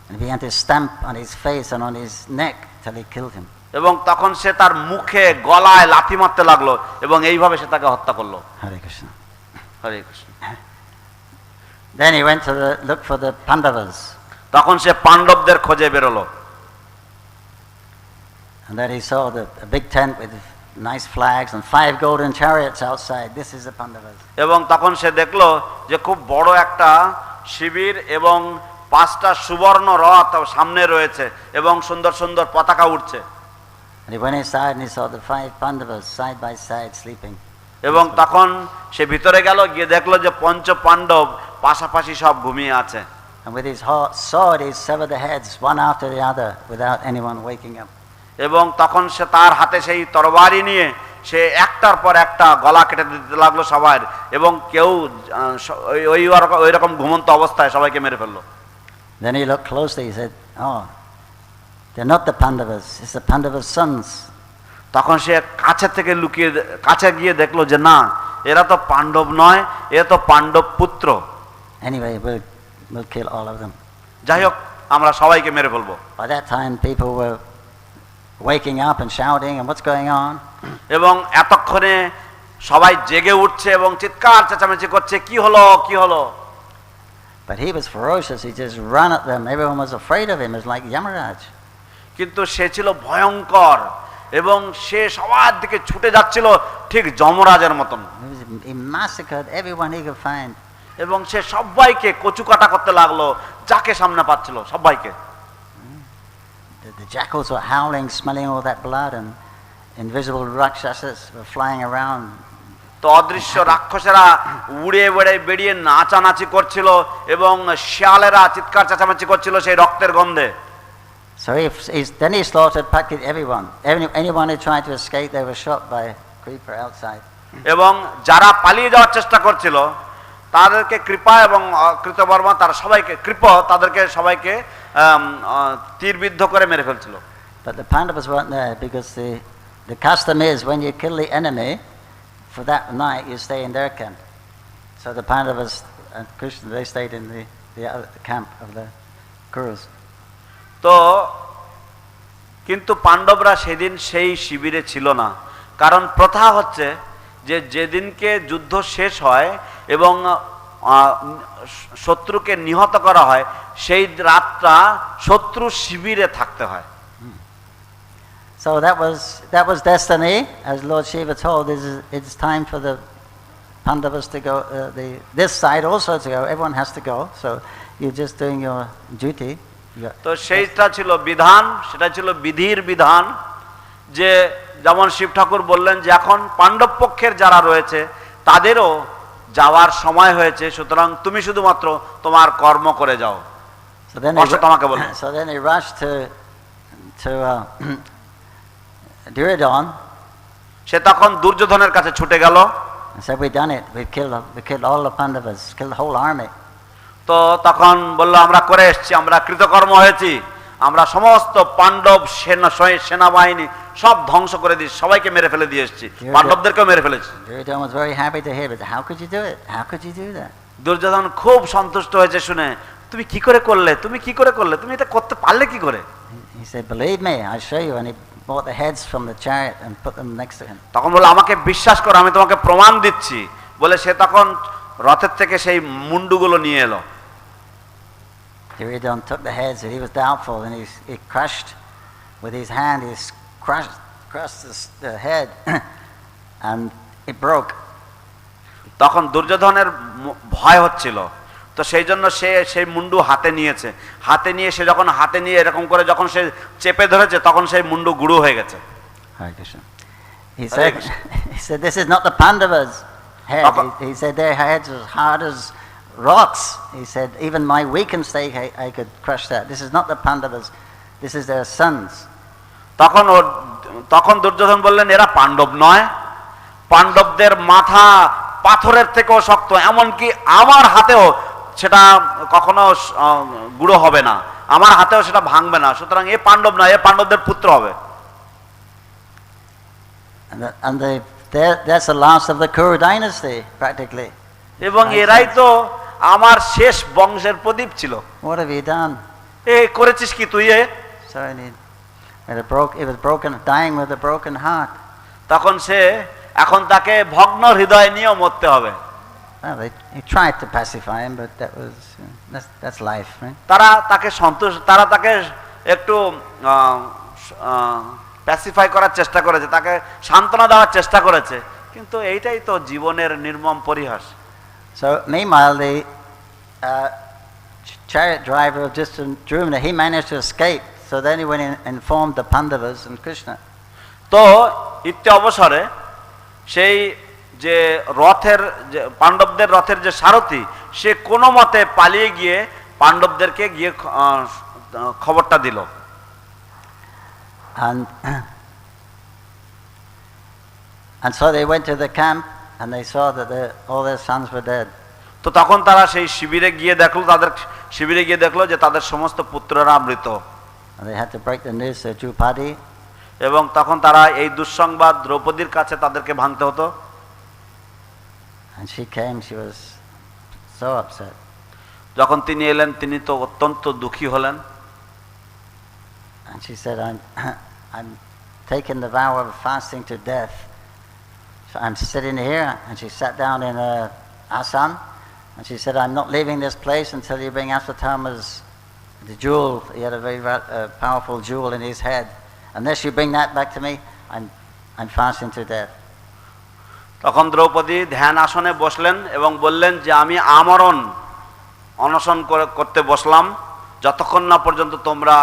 A: And he began to stamp on his face and on his neck till he killed him.
B: এবং তখন সে তার মুখে গলায় লাথি মারতে লাগলো এবং এইভাবে সে তাকে হত্যা করলো।
A: Hare Krishna.
B: Hare Krishna.
A: Then he went to look for the Pandavas.
B: তখন সে পাণ্ডবদের খোঁজে বেরোলো।
A: And then he saw a big tent with nice flags and 5 golden chariots outside. This is the Pandavas.
B: এবং তখন সে দেখলো যে খুব বড় একটা শিবির এবং 5টা সুবর্ণ রথ সামনে রয়েছে এবং সুন্দর সুন্দর পতাকা উঠছে।
A: And he went inside and he saw the 5 Pandavas side by side sleeping.
B: এবং তখন সে ভিতরে গেল, গিয়ে দেখলো যে পঞ্চ পাণ্ডব পাশাপাশি সব ঘুমিয়ে আছে।
A: And with his sword he severed the heads one after the other without anyone waking up.
B: এবং তখন সে তার হাতে সেই তরবারি নিয়ে সে একটার পর একটা গলা কেটে দিতে লাগলো সবার, এবং কেউ ওই রকম ঘুমন্ত অবস্থায় সবাইকে মেরে ফেললো।
A: Then he looked closely. He said, oh, they're not the Pandavas, it's the Pandavas' sons.
B: তখন সে কাছে গিয়ে দেখলো যে না, এরা তো পাণ্ডব নয়, এরা তো পাণ্ডব পুত্র।
A: Anyway, we'll kill all of them.
B: যাই হোক, আমরা সবাইকে মেরে ফেলবো।
A: By that time, people were waking up and shouting, and what's going on?
B: এবং এতক্ষণে সবাই জেগে উঠছে এবং চিৎকার চেঁচামেচি করছে, কি হলো কি হলো।
A: But he was ferocious. He just ran at them. Everyone was afraid of him. It was like Yamaraj.
B: কিন্তু সে ছিল ভয়ঙ্কর এবং সে সবার দিকে ছুটে যাচ্ছিল ঠিক যমরাজের মতন।
A: He massacred everyone he could find.
B: এবং সে সবাইকে কচুকাটা করতে লাগলো, যাকে সামনে পাচ্ছিল সবাইকে।
A: The jackals were howling, smelling all that blood, and invisible rakshasas were flying around.
B: তো অদৃশ্য রাক্ষসেরা উড়ে বেড়ে বেরিয়ে নাচানাচি করছিল এবং শিয়ালেরা চিৎকার চেঁচামেচি করছিল সেই রক্তের গন্ধে।
A: So then he slaughtered practically everyone. Anyone who tried to escape, they were shot by a creeper outside.
B: এবং যারা পালিয়ে যাওয়ার চেষ্টা করছিল তাদেরকে কৃপা এবং কৃতবর্মা তারা সবাইকে তাদেরকে সবাইকে তীরবিদ্ধ করে মেরে ফেলছিল।
A: But the Pandavas weren't there because the custom is when you kill the enemy, for that night you stay in their camp. So the Pandavas and Krishna, they stayed in the camp of the Kurus.
B: তো কিন্তু পাণ্ডবরা সেদিন সেই শিবিরে ছিল না, কারণ প্রথা হচ্ছে যে যেদিনকে যুদ্ধ শেষ হয় এবং শত্রুকে নিহত করা হয় সেই রাতটা শত্রু শিবিরে থাকতে হয়।
A: So that was destiny, as Lord Shiva told. It's time for the Pandavas to go. This side also to go. Everyone has to go. So you're just doing your duty.
B: তো সেইটা ছিল বিধান, সেটা ছিল বিধির বিধান, যে যেমন শিব ঠাকুর বললেন যে এখন পাণ্ডব পক্ষের যারা রয়েছে তাদেরও যাওয়ার সময় হয়েছে, সুতরাং তুমি শুধুমাত্র তোমার কর্ম করে যাও।
A: So then he rushed to Duryodhan.
B: সে তখন দুর্যোধনের কাছে ছুটে গেল।
A: And said, "We've done it. We killed all the Pandavas. Killed the whole army."
B: তো তখন বলল, আমরা করে এসেছি, আমরা কৃতকর্ম হয়েছি, আমরা সমস্ত পাণ্ডব সেনাবাহিনী সব ধ্বংস করে দিয়েছি, সবাইকে মেরে ফেলে দিয়ে এসেছি, পাণ্ডবদেরকেও মেরে ফেলেছি।
A: Duryodhan was very happy to hear it. How could you do it? How could you do that?
B: Duryodhan খুব সন্তুষ্ট হয়েছে শুনে, তুমি কি করে করলে, তুমি কি করে করলে, তুমি এটা করতে পারলে কি করে?
A: He said, "Believe me, I'll show you." And he brought the heads from the chariot and put them next to him.
B: তখন বলল, আমাকে বিশ্বাস করো, আমি তোমাকে প্রমাণ দিচ্ছি বলে সে তখন রথের থেকে সেই মুন্ডুগুলো নিয়ে এলো।
A: Duryodhan took the heads, and he was doubtful, and he crushed with his hand. He crushed the head, and it broke.
B: তখন দুর্যোধনের ভয় হচ্ছিল, তো সেই জন্য সে সেই মুন্ডু হাতে নিয়েছে, হাতে নিয়ে সে যখন হাতে নিয়ে এরকম করে যখন সে চেপে ধরেছে তখন সেই মুন্ডু গুঁড়ো হয়ে গেছে।
A: Hare Krishna. He said, "This is not the Pandavas' head." He said their heads as hard as rocks. He said, "Even my weakened stake, I could crush that. This is not the Pandavas. This is their sons."
B: তখন দুর্যোধন বললেন, এরা পাণ্ডব নয়, পাণ্ডবদের মাথা পাথরের থেকেও শক্ত, এমনকি আমার হাতেও সেটা কখনো গুঁড়ো হবে না, আমার হাতেও সেটা ভাঙবে না, সুতরাং এ পাণ্ডব নয়, এ পাণ্ডবদের পুত্র হবে।
A: And that's the last of the Kuru dynasty, practically.
B: এবং এরাই তো আমার শেষ বংশের প্রদীপ ছিল।
A: What have you done?
B: এ করেছিস কি তুই?
A: So it was broken, dying with a broken heart.
B: তখন সে এখন তাকে ভগ্ন হৃদয় নিয়ে মরতে হবে।
A: Well, he tried to pacify him, but that's life, right?
B: তারা তাকে একটু প্যাসিফাই করার চেষ্টা করেছে, তাকে সান্ত্বনা দেওয়ার চেষ্টা করেছে, কিন্তু এইটাই তো জীবনের নির্মম পরিহাস।
A: So meanwhile, the chariot driver of Drumna, he managed to escape. So then he went and informed the Pandavas and Krishna.
B: তো ইত্যে অবসরে সেই যে রথের যে পাণ্ডবদের রথের যে সারথি, সে কোনো মতে পালিয়ে গিয়ে পাণ্ডবদেরকে গিয়ে খবরটা দিল।
A: And so they went to the camp and they saw that all their sons were dead.
B: তো তখন তারা সেই শিবিরে গিয়ে দেখলো যে তাদের সমস্ত পুত্ররা মৃত।
A: And they had to break the news to Drupadi.
B: এবং তখন তারা এই দুঃসংবাদ দ্রৌপদীর কাছে তাদেরকে ভাঙতে হতো।
A: And she came, she was so upset.
B: যখন তিনি এলেন তিনি তো অত্যন্ত দুঃখী হলেন।
A: And she said, I'm taking the vow of fasting to death. So I'm sitting here, and she sat down in a asan, and she said, I'm not leaving this place until you bring Ashwatthama's the jewel. He had a very powerful jewel in his head. Unless you bring that back to me, I'm fasting to death.
B: তখন দ্রৌপদী ধ্যান আসনে বসলেন এবং বললেন যে আমি আমরণ অনশন করতে বসলাম যতক্ষণ না পর্যন্ত তোমরা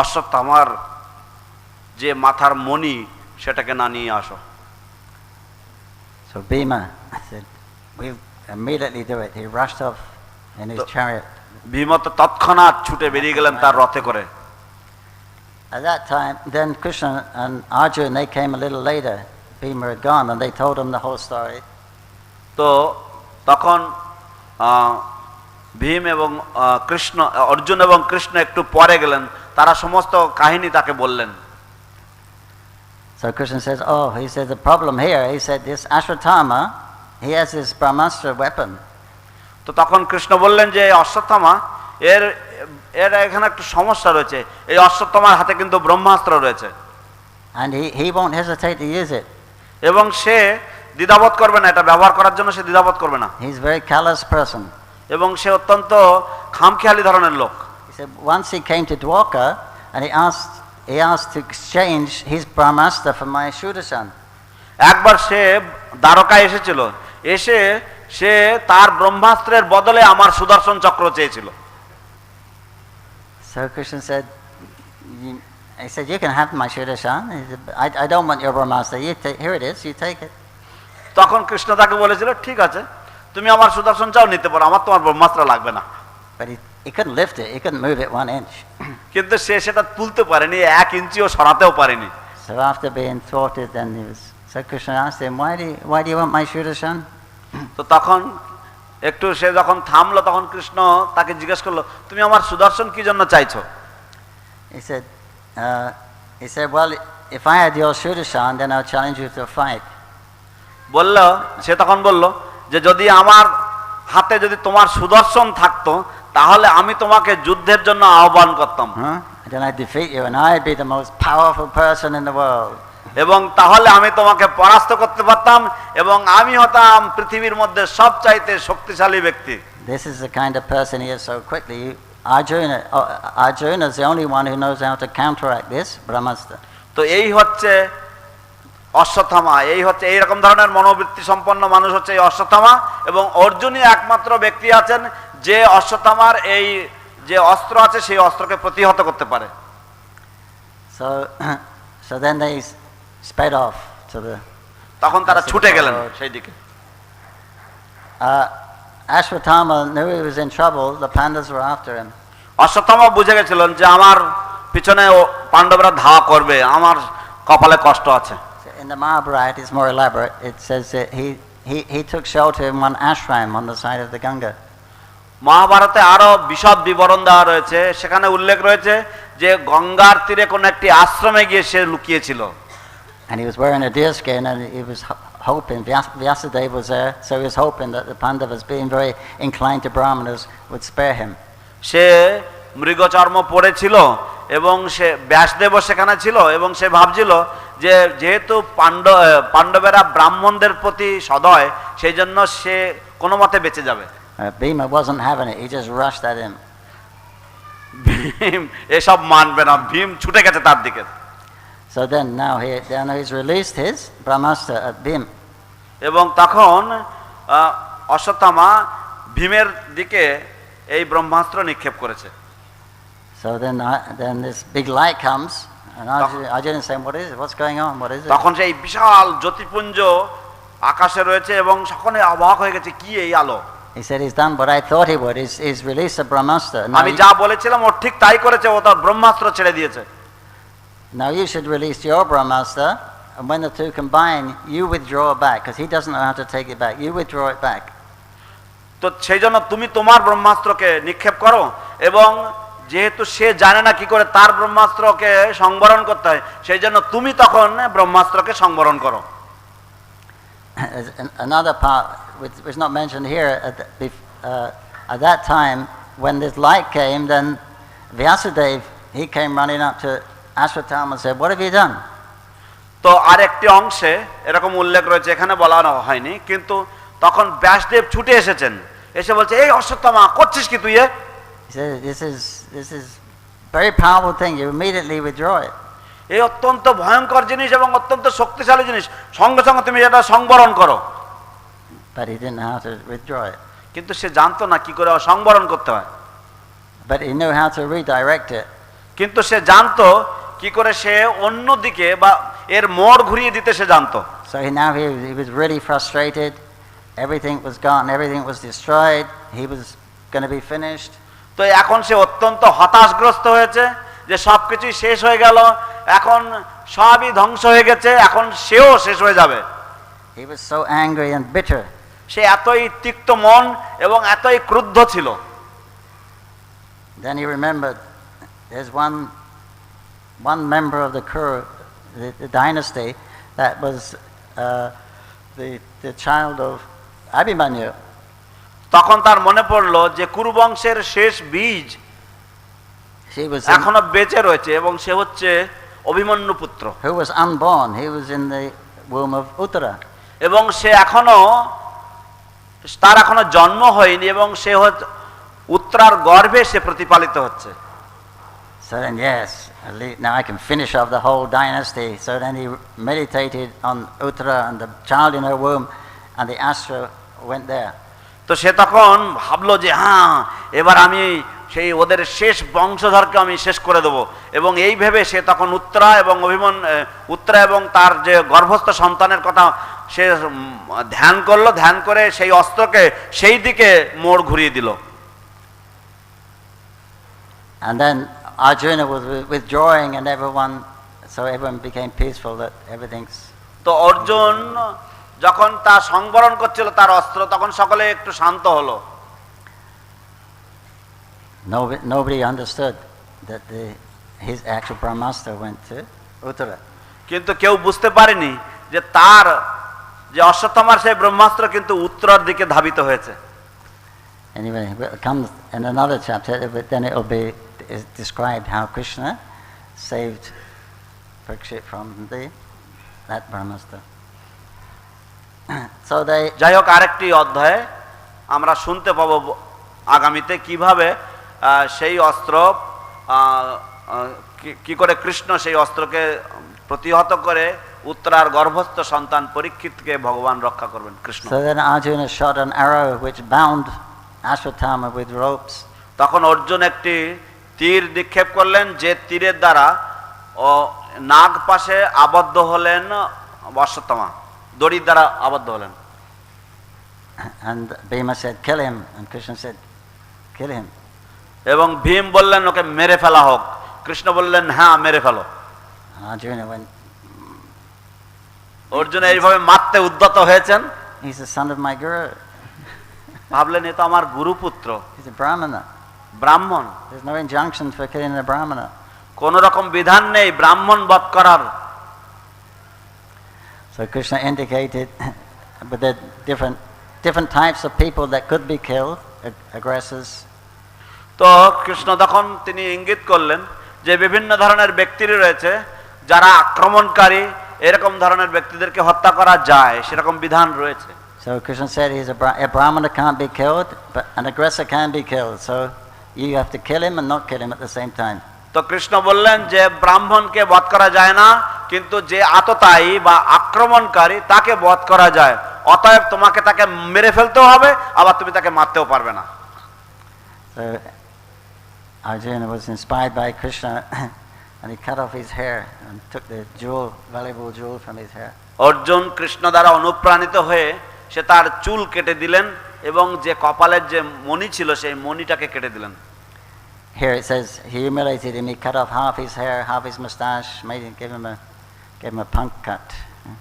B: অশ্বত্থামার যে মাথার মণি সেটাকে না নিয়ে আসো।
A: So Bhima said, we immediately do it. He rushed off in his chariot.
B: Bhim তো তৎক্ষণাৎ ছুটে বেরিয়ে গেলেন তার রথে করে।
A: At that time, then Krishna and Arjuna, they came a little later. Bhima had gone, and they told him the whole story.
B: তো তখন ভীম এবং কৃষ্ণ, অর্জুন এবং কৃষ্ণ একটু পরে গেলেন, তারা সমস্ত কাহিনী তাকে বললেন।
A: So Krishna says, oh, he said the problem here, he said this Ashwatthama, he has this Brahmastra weapon.
B: তো তখন কৃষ্ণ বললেন যে অশ্বত্থামা এর এখানে একটু সমস্যা রয়েছে, এই অশ্বত্থামার হাতে কিন্তু ব্রহ্মাস্ত্র রয়েছে।
A: And he won't hesitate to use it.
B: এবং সে দ্বিধাবোধ করবে না, এটা ব্যবহার করার জন্য সে দ্বিধাবোধ করবে না।
A: He's a very callous person.
B: এবং সে অত্যন্ত খামখেয়ালি ধরনের লোক।
A: He said once he came to Dwarka and he asked to exchange his Brahmastra for my Shudasan.
B: একবার সে দ্বারকায় এসেছিল, এসে সে তার ব্রহ্মাস্ত্রের বদলে আমার সুদর্শন চক্র চেয়েছিল।
A: So Krishna said, he said, you can have my Shudasan. I don't want your Brahmastra. Here it is, you take it.
B: তখন কৃষ্ণ তাকে বলেছিল, ঠিক আছে, তুমি আমার সুদর্শন চাও নিতে পারো, আমার তোমার ব্রহ্মাস্ত্র লাগবে না।
A: But he couldn't lift it. He couldn't move it 1 inch.
B: কিন্তু সে সেটা তুলতে পারেনি, 1 ইঞ্চিও সরাতেও পারেনি।
A: So after being thwarted, then so Krishna asked him, why do you want my Shudasan?
B: তো তখন একটু সে যখন থামলো, তখন কৃষ্ণ তাকে জিজ্ঞেস করলো, তুমি আমার সুদর্শন কি জন্য চাইছো?
A: He said, well, if I had your Shudasan, then I'll challenge you to a fight.
B: সে তখন বলল যে যদি আমার হাতে যদি তোমার সুদর্শন থাকতো তাহলে আমি তোমাকে যুদ্ধের জন্য আহ্বান করতাম।
A: Then I'd defeat you and I'd be the most powerful person in the world.
B: এবং তাহলে আমি তোমাকে পরাস্ত করতে পারতাম এবং আমি হতাম পৃথিবীর মধ্যে সবচাইতে শক্তিশালী ব্যক্তি।
A: This is the kind of person he is. So quickly, Arjuna is the only one who knows how to counteract this Brahmastra.
B: তো এই হচ্ছে অশ্বত্থামা, এইরকম ধরনের মনোবৃত্তি সম্পন্ন মানুষ হচ্ছে এই অশ্বত্থামা, এবং অর্জুনই একমাত্র ব্যক্তি আছেন যে অশ্বত্থামার এই যে অস্ত্র আছে সেই অস্ত্রকে প্রতিহত করতে পারে।
A: So then they sped off to the.
B: তখন তারা ছুটে গেলেন সেই দিকে।
A: Ashwatthama knew he was in trouble. The Pandavas were after him.
B: Ashwatthama বুঝে গেছিলেন যে আমার পিছনে পাণ্ডবরা ধাওয়া করবে, আমার কপালে কষ্ট আছে।
A: In the Mahabharata, it's more elaborate. It says that he took shelter in one ashram on the side of the Ganga.
B: মহাভারতে আরো বিশদ বিবরণ দেওয়া রয়েছে, সেখানে উল্লেখ রয়েছে যে গঙ্গার তীরে কোন একটি আশ্রমে গিয়ে সে লুকিয়েছিল।
A: And he was wearing a deer skin, and he was hoping Vyasadeva was there, so he was hoping that the Pandavas, being very inclined to Brahmanas, would spare him.
B: সে মৃগচর্ম পরেছিল এবং সে ব্যাসদেবও সেখানে ছিল, এবং সে ভাবছিল যে যেহেতু পাণ্ডবেরা ব্রাহ্মণদের প্রতি সদয়, সেই জন্য সে কোনো মতে বেঁচে যাবে।
A: Bhima wasn't having it. He just rushed at him.
B: Bhim এসব মানবে না, ভীম ছুটে গেছে তার দিকে।
A: So then now he's released his Brahmastra at Bhim.
B: এবং তখন অশ্বত্থামা ভীমের দিকে এই ব্রহ্মাস্ত্র নিক্ষেপ করেছে।
A: So then this big light comes, and Arjuna is saying, what is it? What's going on? What is it?
B: তখন সেই বিশাল জ্যোতিপুঞ্জ আকাশে রয়েছে এবং সকলে অবাক হয়ে গেছে, কি এই আলো?
A: He said he's done what I thought he would. He's released the Brahmastra.
B: আমি যা বলেছিলাম ও ঠিক তাই করেছে, ও তার ব্রহ্মাস্ত্র ছেড়ে দিয়েছে।
A: Now you should release your Brahmastra, and when the two combine, you withdraw back, because he doesn't know how to take it back. You withdraw it back.
B: তো সেই জন্য তুমি তোমার ব্রহ্মাস্ত্রকে নিক্ষেপ করো, এবং যেহেতু সে জানে না কি করে তার ব্রহ্মাস্ত্রকে সংবরণ করতে হয়, সেই জন্য তুমি তখন ব্রহ্মাস্ত্রকে সংবরণ করো।
A: Another part which was not mentioned here, at that time when this light came, then Vyasadeva, he came running up to Ashwatthama said, "What have you done?"
B: তো আরেকটি অংশে এরকম উল্লেখ রয়েছে, এখানে বলা হয়নি, কিন্তু তখন ব্যাসদেব ছুটে এসেছেন, এসে বলছে, এই অশ্বত্থামা করছিস কি তুই?
A: He said, "This is very powerful thing. You immediately withdraw it."
B: এই অত্যন্ত ভয়ঙ্কর জিনিস এবং অত্যন্ত শক্তিশালী জিনিস, সঙ্গে সঙ্গে তুমি এটা সংবরণ করো।
A: But he didn't know how to withdraw it.
B: কিন্তু সে জানতো না কি করে সংবরণ করতে হয়।
A: But he knew how to redirect it.
B: কিন্তু সে জানতো কি করে সে অন্য দিকে বা এর মোড় ঘুরিয়ে দিতে সে জানতো।
A: So he was really frustrated. Everything was gone. Everything was destroyed. He was going to be finished.
B: তো এখন সে অত্যন্ত হতাশগ্রস্ত হয়েছে যে সবকিছুই শেষ হয়ে গেল, এখন সবই ধ্বংস হয়ে গেছে, এখন সেও শেষ হয়ে যাবে।
A: He was so angry and bitter.
B: সে এতই তিক্ত মন এবং এতই ক্রুদ্ধ ছিল।
A: Then he remembered there's one member of the Kuru, the dynasty, that was the child of Abhimanyu.
B: তখন তার মনে পড়লো যে কুরু বংশের শেষ বীজ এখনো বেঁচে রয়েছে এবং সে হচ্ছে অভিমন্যু পুত্র।
A: Who was unborn. He was in the womb of Uttara.
B: এবং সে তার এখনো জন্ম হয়নি এবং সে হচ্ছে উত্তরার গর্ভে সে প্রতিপালিত হচ্ছে।
A: So then, yes, at least now I can finish off the whole dynasty. So then he meditated on Uttara and the child in her womb, and the Astra went there.
B: তো সে তখন ভাবলো যে হ্যাঁ, এবার আমি সেই ওদের শেষ বংশধরকে আমি শেষ করে দেবো, এবং এই ভেবে সে তখন উত্তরা এবং তার যে গর্ভস্থ সন্তানের কথা সে ধ্যান করলো, ধ্যান করে সেই অস্ত্রকে সেই দিকে মোড় ঘুরিয়ে দিল।
A: And then Arjuna was withdrawing, and everyone became peaceful. That everything's.
B: তো অর্জুন যখন তা সংবরণ করছিল তার অস্ত্র, তখন সকলে একটু শান্ত হলো।
A: Nobody understood that his actual Brahmastra went to Uttara.
B: কিন্তু কেউ বুঝতে পারেনি যে তার যে অশ্বত্থামার সেই ব্রহ্মাস্ত্র কিন্তু উত্তরার দিকে ধাবিত হয়েছে।
A: Anyway, it comes in another chapter, but then it will be described how Krishna saved Parikshit from that Brahmastra. So
B: যাই হোক, আরেকটি অধ্যায়ে আমরা শুনতে পাবো আগামীতে কিভাবে সেই অস্ত্র কি করে কৃষ্ণ সেই অস্ত্রকে প্রতিহত করে উত্তরার গর্ভস্থ সন্তান পরীক্ষিতকে ভগবান রক্ষা করবেন Krishna.
A: So then Arjuna shot an arrow which bound Ashwatthama with ropes.
B: তখন অর্জুন একটি তীর নিক্ষেপ করলেন, যে তীরের দ্বারা নাগ পাশে আবদ্ধ হলেন অশ্বত্থামা, দড়ির দ্বারা আবদ্ধ হলেন।
A: And Bhima said, "Kill him," and Krishna said, "Kill him."
B: এবং ভীম বললেন, ওকে মেরে ফেলা হোক। কৃষ্ণ বললেন, হ্যাঁ মেরে ফেলো।
A: Arjuna went.
B: অর্জুন এইভাবে মারতে উদ্যত হয়েছেন।
A: He's the son of my guru.
B: ভাবলেন এ তো আমার গুরুপুত্র,
A: He's a Brahmana.
B: ব্রাহ্মণ।
A: There's no injunction for killing a Brahmana.
B: কোন রকম বিধান নেই ব্রাহ্মণ বধ করার।
A: So Krishna indicated but the different types of people that could be killed, aggressors.
B: তো কৃষ্ণ তখন তিনি ইঙ্গিত করলেন যে বিভিন্ন ধরনের ব্যক্তি রয়েছে যারা আক্রমণকারী, এরকম ধরনের ব্যক্তিদেরকে হত্যা করা যায়, সেরকম বিধান রয়েছে।
A: So Krishna said a Brahmana can't be killed, but an aggressor can be killed. So you have to kill him and not kill him at the same time.
B: তো কৃষ্ণ বললেন যে ব্রাহ্মণকে বধ করা যায় না, কিন্তু যে আততায়ী বা আক্রমণকারী তাকে বধ করা যায়। অতএব তোমাকে তাকে মেরে ফেলতেও হবে, আবার তুমি তাকে মারতেও পারবে না।
A: So Arjuna was inspired by Krishna and he cut off his hair and took the valuable jewel from his hair.
B: Arjun Krishna দ্বারা অনুপ্রাণিত হয়ে সে তার চুল কেটে দিলেন এবং যে কপালের যে মণি ছিল সেই মণিটাকে কেটে দিলেন।
A: Here it says he humiliated him. He cut off half his hair, half his mustache, gave him a punk cut.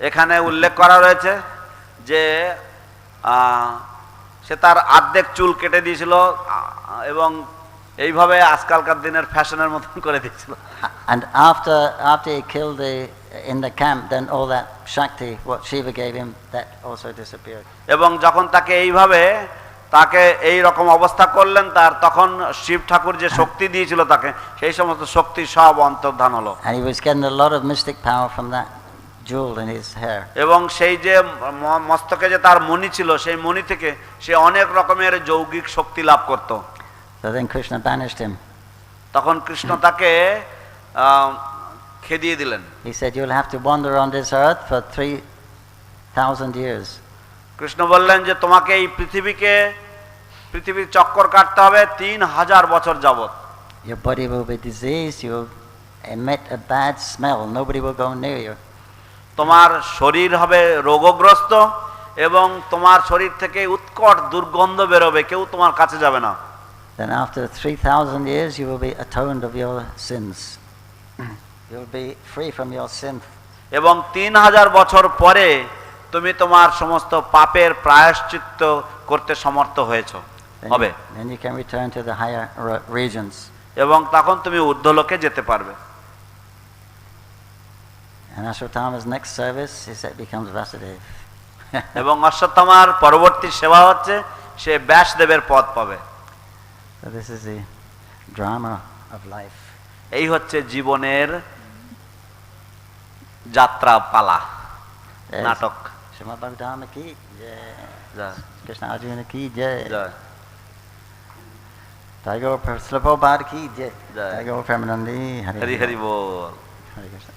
B: এখানে উল্লেখ করা রয়েছে যে সে তার অর্ধেক চুল কেটে দিয়েছিল এবং এইভাবে আজকালকার দিনের ফ্যাশনের মতন করে দিয়েছিল।
A: And after he killed in the camp, then all that Shakti, what Shiva gave him, that also disappeared.
B: এবং যখন তাকে এইভাবে তাকে এই রকম অবস্থা করলেন, তার তখন শিব ঠাকুর যে শক্তি দিয়েছিল তাকে, সেই সমস্ত শক্তি সব অন্তর্ধান হলো।
A: And he was getting a lot of mystic power from that jewel in his hair.
B: এবং সেই যে মস্তকে যে তার মণি ছিল, সেই মণি থেকে সে অনেক রকমের যৌগিক শক্তি লাভ করত।
A: So then Krishna banished him.
B: তখন কৃষ্ণ তাকে খেদিয়ে দিলেন।
A: He said, "You'll have to wander on this earth for 3,000 years."
B: Krishna বললেন যে তোমাকে এই পৃথিবীর চক্কর কাটতে হবে 3000 বছর যাবত।
A: Your body will be diseased. You'll emit a bad smell. Nobody will go near you.
B: তোমার শরীর হবে রোগগ্রস্ত এবং তোমার শরীর থেকে উৎকট দুর্গন্ধ বেরোবে, কেউ তোমার কাছে যাবে না।
A: Then after 3,000 years, you will be atoned of your sins. You will be free from your sin.
B: এবং 3000 বছর পরে তুমি তোমার সমস্ত পাপের প্রায়শ্চিত্ত করতে সমর্থ হয়েছো হবে।
A: Then you can return to the higher regions.
B: এবং তখন তুমি ঊর্ধ্বলোকে যেতে পারবে।
A: And Ashwatthama's next service, he said, becomes Vasudev.
B: এবং অশ্বত্থামার পরবর্তী সেবা হচ্ছে সে ব্যাসদেবের পদ পাবে।
A: So this is the drama of life.
B: এই হচ্ছে জীবনের যাত্রা পালা, নাটক।
A: Srimad Bhagavatam ki jai.
B: জয়
A: Krishna Arjuna ki jai.
B: জয়
A: Tiger Prabhupada ki jai.
B: Jai.
A: Tiger Premanandi.
B: Hari Hari বল।
A: Hare Krishna.